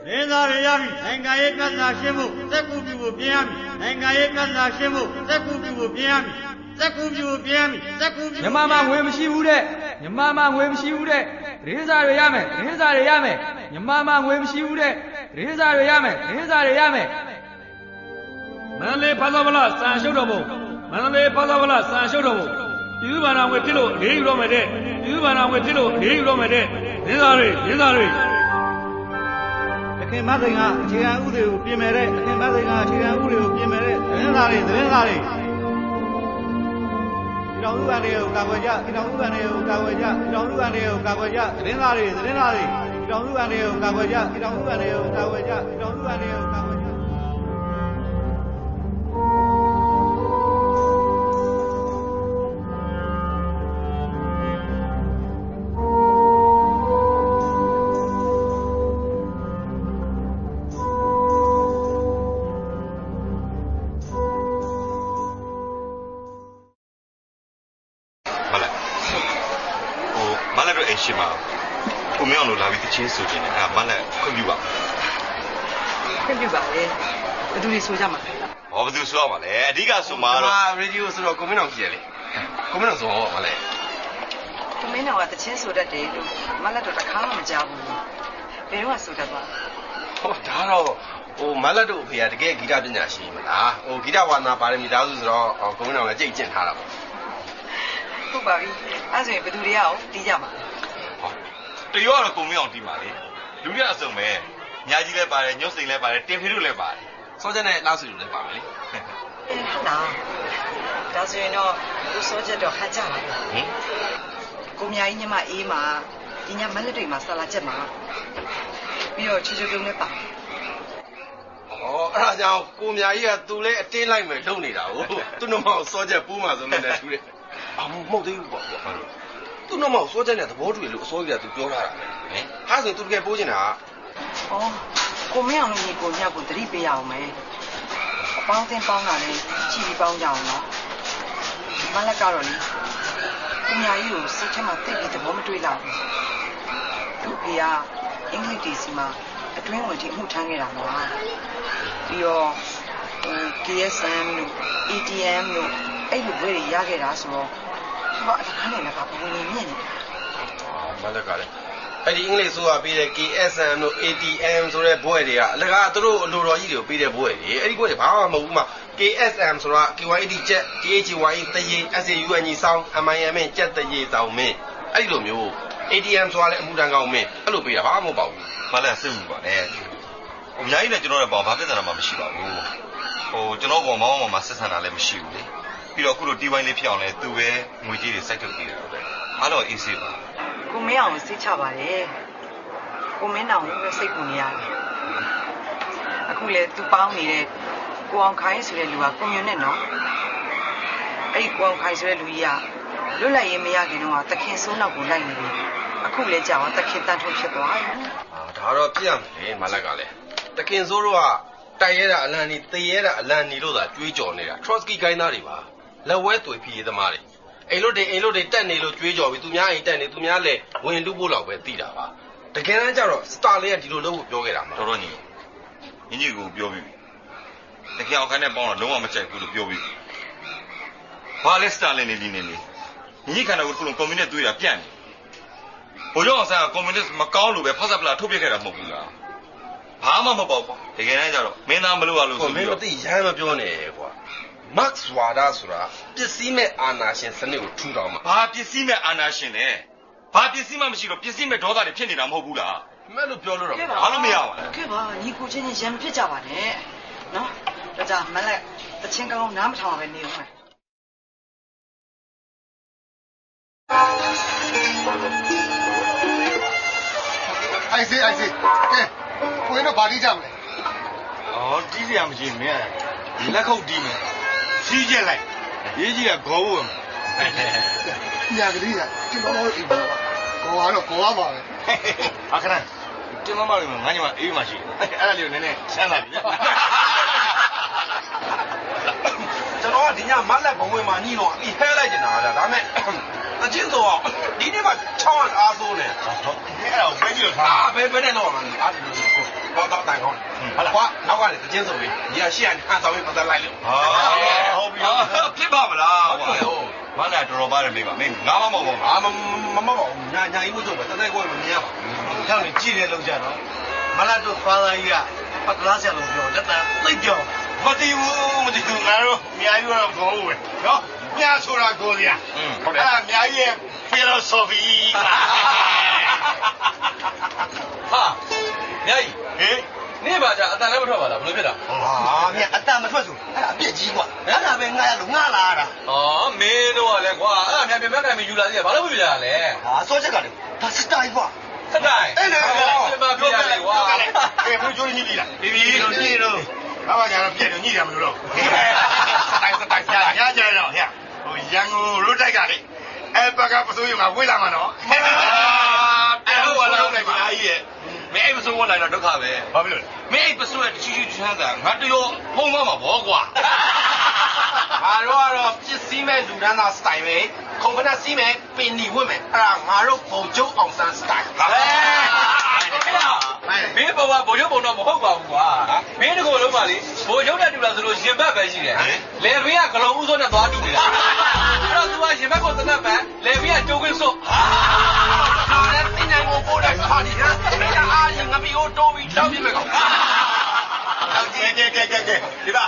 ရင်းသားတွေရပြီနိုင်ငံရေးကစားရှင်းဖို့စက်ကူပြဖို့ပြင်ရပြီနိုင်ငံရေးကစားရှင်းဖို့စက်ကူပြဖို့ပြင်ရပြီစက်ကူပြဖို့ပြင်ရပြီစက်ကူပြမြန်မာမှာငွေမရှိဘူးတဲ့မြန်မာမှာငွေမရှိဘူးတဲ့သတင်းစာတွေရမယ်မြန်မာမှာငွေမရှိဘူးတဲ့သတင်းစာတွေရမယ်မန္တလေးဖာသာဗလာစံရှုပ်တော်ဘုံမန္တလေးဖာသာဗလာစံရှုပ်တော်ဘုံပြည်သူ့ဘာသာငွေဖြစ်လို့နေယူတော့မယ်တဲ့ပြည်သူ့ဘာသာငွေဖြစ်လို့နေယူတော့မယ်တဲ့သတင်းစာတွေအခင်မသိငါအခြေခံဥပဒေကိုပြင်မယ်တဲ့အခင်မသိငါအခြေခံဥပဒေကိုပြင်မယ်တဲ့သတင်းစာတွေပြည်တော်ဥပဒေကိုကာကွယ်ကြပြည်တော်ဥပဒေကိုကာကွယ်ကြပြည်တော်ဥပဒေကိုကာကွယ်ကြသတင်းစာတွေပြည်တော်ဥပဒေကိုကာကွယ်ကြပြည်တော်ဥပဒေကိုကာကွယ်ကြပြည်တော်ဥပဒေကိုကာကွယ်ကြရှိမှာကိုမင်းအောင်လို့လာပြီးတချင်းဆိုခြင်းနဲ့အဲ့မလက်ခွင့်ပြုပါခွင့်ပြုပါလေဘယ်သူတွေဆိုကြမှာဟောဘယ်သူဆိုရမှာလဲအဓိကဆိုမှာတော့ရေဒီယိုဆိုတော့ကိုမင်းအောင်ကြည့်ရလေကိုမင်းအောင်ဆိုဟောမလဲကိုမင်းအောင်ကတချင်းဆိုတတ်တယ်လို့မလက်တော့တစ်ခါမှမကြားဘူးဘယ်တော့ဆိုတတ်ပါဟောဒါတော့မလက်တို့အဖေကတကယ်ဂီတပညာရှိမလားဂီတဝါနာပါရမီသားစုဆိုတော့ကိုမင်းအောင်လည်းကြိတ်ကျင့်ထားတာပေါ့ဟုတ်ပါပြီအဲ့ဆိုရင်ဘယ်သူတွေကရောတီးကြမှာတရောကတော့ကိုမင်းအောင်တီးပါလေလူတွေအစုံပဲညာကြီးလည်းပါတယ်ညွတ်စိန်လည်းပါတယ်တင်ဖေးတို့လည်းပါတယ်စောချက်နဲ့လောက်စုတို့လည်းပါမယ်လေဟုတ်လားဒါဆိုရင်တော့သူစောချက်တော့ဟန်ကြပါဘူးကိုမြာကြီးညီမအေးမှာဒီညမလက်တွေမှာဆလာချက်မှာပြီးတော့ချွတ်ချွတ်ပြုံးလည်းပါအဲ့ဒါကြောင့်ကိုမြာကြီးကသူလည်းအတင်းလိုက်မယ်လုံနေတာဟုတ်သူ့နှမောက်စောချက်ပူးမှာဆိုလို့လည်းသူလည်းမဟုတ်သေးဘူးပေါ့သူ့နှမောက်စောချက်နဲ့သဘောတူရလို့အစိုးရကသူပြောထားတာဟာဆိုသူတကယ်ပိုးနေတာကိုမင်းအောင်လို့ညီကိုညကိုသတိပေးရအောင်မယ်အပေါင်းအသင်းပေါင်းတာလည်းကြည်ပြီးပေါင်းကြအောင်နော်မလက်ကတော့လေ ကိုညာကြီးကိုစိတ်ထဲမှာသိပြီးသဘောမတွေ့လောက်ဘူးသူ့ဖေကအင်္ဂလိပ်တီစီမှာအတွင်းဝင်ထိမှုထမ်းခဲ့တာမလားပြီးတော့ KSM တို့ ATM တို့အဲ့လိုဘွဲတွေရခဲ့တာဆိုတော့သူကအတခါနဲ့လည်းဘာဝင်နေမြင့်နေမလက်ကလည်းအဲ့ဒီအင်္ဂလိပ်ဆိုတာပေးတဲ့ KSM တို့ ATM ဆိုတဲ့ဘွဲတွေကအလကားသူတို့အလိုတော်ကြီးတွေကိုပေးတဲ့ဘွဲတွေအဲ့ဒီဘွဲတွေဘာမှမဟုတ်ဘူးမှ KSM ဆိုတာ KYD ကျက် THY တရေ SAUN ကြီးစောင်း MIM ကျက်တရေတောင်မင်းအဲ့ဒီလိုမျိုး ATM ဆိုတာလည်းအမှုတန်းကောင်းမင်းအဲ့လိုပေးတာဘာမှမဟုတ်ပါဘူးမလက်စိတ်မှုပါနဲ့အများကြီးနဲ့ကျွန်တော်တို့ဘာပြဿနာမှမရှိပါဘူးကျွန်တော်ကမောင်းမောင်ဆက်ဆံတာလည်းမရှိဘူးလေပြီးတော့အခုလိုတီးဝိုင်းလေးဖြစ်အောင်လဲသူပဲငွေကြီးတွေစိုက်ထုတ်ပေးတယ်ပဲအားလုံးအေးဆေးပါကိုမင်းအောင်စိတ်ချပါတယ်ကိုမင်းအောင်လည်းပဲစိတ်ပူနေရတယ်အခုလေသူပေါင်းနေတဲ့ကိုအောင်ခိုင်းဆိုတဲ့လူကကွန်မြူနစ်နော်အဲ့ဒီကိုအောင်ခိုင်းဆိုတဲ့လူကြီးကလွတ်လပ်ရေးမရခင်တော့တခင်စိုးနောက်ကိုလိုက်နေပြီအခုလေကြာတော့တခင်တန်ထုံဖြစ်သွားတယ်ဒါတော့ပြရမယ်မလက်ကလည်းတခင်စိုးတို့ကတိုက်ရဲတာအလံနေသေရဲတာအလံနေလို့သာကြွေးကြော်နေတာ Trotsky ကိုင်းသားတွေပါလက်ဝဲသွေဖြီးရေးသမားတွေအိမ်လို့တွေတက်နေလို့ကြွေးကြော်ပြီးသူများအိမ်တက်နေသူများလည်းဝင်လူဖို့လောက်ပဲသိတာပါတကယ်တမ်းကျတော့စတာလင်ကဒီလိုလုပ်ဖို့ပြောခဲ့တာမတော်တော့ညီကိုပြောပြီးတကယ်အောင်ခိုင်းတဲ့ပေါင်းတော့လုံးဝမကြိုက်ဘူးလို့ပြောပြီးဘာလဲစတာလင်နေညီခန္ဓာကိုယ်ကကွန်မြူနစ်သွေးတာပြန့်နေဘိုးကျောင်းအောင်ဆန်းကကွန်မြူနစ်မကောင်းလို့ပဲဖတ်စပလာထုတ်ပြခဲ့တာမဟုတ်ဘူးလားဘာမှမပေါ့ကွာတကယ်တမ်းကျတော့မင်းသားမလို့ရလို့ဆိုပြီးတော့မင်းမသိရမ်းမပြောနဲ့ကွာမတ်စ်ဝါဒဆိုတာပစ္စည်းမဲ့အာနာရှင်စနစ်ကိုထူထောင်မှာဘာပစ္စည်းမဲ့အာနာရှင်လဲဘာပစ္စည်းမှမရှိတော့ပစ္စည်းမဲ့ဒေါသတွေဖြစ်နေတာမဟုတ်ဘူးလားမင်းလို့ပြောလို့တော့ဘာလို့မရပါလဲကဲပါညီကိုချင်းချင်းရံဖြစ်ကြပါနဲ့နော်ဒါကြောင့်မလက်တချင်းကောင်းနားမထောင်ပါပဲနေဦးမယ်အိုက်စေးကဲကိုင်းတော့ဘာတီးကြမလဲတီးစရာမရှိမင်းလက်ခုပ်တီးမယ်စီးချက်လိုက်ရေးကြီးကခေါ်ဖို့ညာကလေးကကျွန်တော်တို့အိမ်ပါခေါ်ရပါပဲအခဏတင်မမလေးငါညမအေးမှရှိအဲ့ဒါလေးကိုနည်းနည်းဆန်းလာပြီကျွန်တော်ကဒီညမက်လက်ဘဝင်မှာညှိတော့အပြီးဟဲလိုက်ကျင်တာဒါမဲ့အချင်းဆိုတော့ဒီနေ့မှ600အားဆိုးနေအဲ့ဒါကိုပဲကြည့်လို့ထားဘယ်နဲ့တော့မှအားဒီလိုတော့တိုင်ကောင်းဟုတ်လားကွာနောက်ကနေအချင်းဆိုပြီးညီကရှေ့ကနေဟန်ဆောင်ပြီးပတ်သက်လိုက်လို့ဟုတ်ပြီဖြစ်ပါမလားကွာမလာတော်ပါတယ်မေးပါမင်းငါမမဟုတ်ပါဘူးမမပါဘူးညာကြီးလို့ဆိုပဲတက်ကိုမမြင်ရပါဘူးကြောက်နေကြည့်နေလို့ကြတော့မလာတို့ဖားကြီးကပတ်လားဆရာလို့ပြောလက်တန်းသိပြောမတည်ဘူးငါတို့အများကြီးတော့ခေါ်ဦးပဲနော်ညာဆိုတာကိုစရာဟုတ်တယ်အဲ့အများကြီးရဲ့ philosophy ဟာညာကြီးဟင်နေ့ပါကြအတန်လည်းမထွက်ပါလားဘယ်လိုဖြစ်တာမြတ်အတန်မထွက်ဆိုအဲ့ဒါအပြစ်ကြီးကွာအဲ့ဒါပဲငါရလို့ငါလာရတာမင်းတို့ကလည်းကွာအဲ့ဒါမြန်ပြန်ပြန်ယူလာသေးတယ်ဘာလို့မပြလာလဲစောချက်ကလည်းဒါစတိုင်ကွာစတိုင်အဲ့ဒါကပြန်မပြရတယ်ကွာဘယ်ဘုကျိုးညှိပြီလားပြီးလို့ညှိလို့ဘာမှညာတော့ပြည့်တော့ညှိတယ်မလို့တော့စတိုင်ညကြရတော့ဟဲ့ဟိုရန်ကုန်ရိုးတိုက်ကလေအဲ့ဘက်ကပစိုးရုံကဝေးလာမှာနော်အဲ့ဟိုလာလိုက်ပါကြီးရဲ့မင်းအဲ့ပစိုးဝင်လာတော့ဒုက္ခပဲဘာဖြစ်လို့လဲမင်းအဲ့ပစိုးရဲ့ချီချမ်းသာငါတရောဖုံးသွားမှာဗောကွာငါတို့ကတော့ပစ္စည်းမဲ့လူဒန်းသားစတိုင်ပဲခုံဖနာစီးမဲ့ပင်နီဝတ်မဲ့အဲ့ဒါငါတို့ပုံကျုံအောင်ဆန်းစတိုင်မင်းဘောကဘိုလ်ချုပ်ပုံတော့မဟုတ်ပါဘူးကွာမင်းတကူလုံးပါလေဘိုလ်ချုပ်နဲ့တူလာဆိုလို့ရင်ဘက်ပဲရှိတယ်လေဘင်းကဂလုံးဦးစိုးနဲ့သွားတူနေတာအဲ့တော့ तू ကရင်ဘက်ကိုသနက်ပန်လေဘင်းကကျိုးခွင်းစို့ဟာလည်းသိနိုင်ကိုပို့လိုက်ပါဒီကအားရင်ငါပြီးတိုးပြီးတောက်ပြစ်မယ်ကောင်ကဲဒီပါ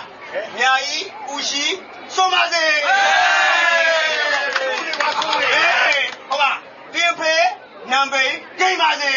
ညာကြီးဦးရှိစွန်ပါစေဟုတ်ပါတင်းဖေနံပေဂိမ်းပါစေ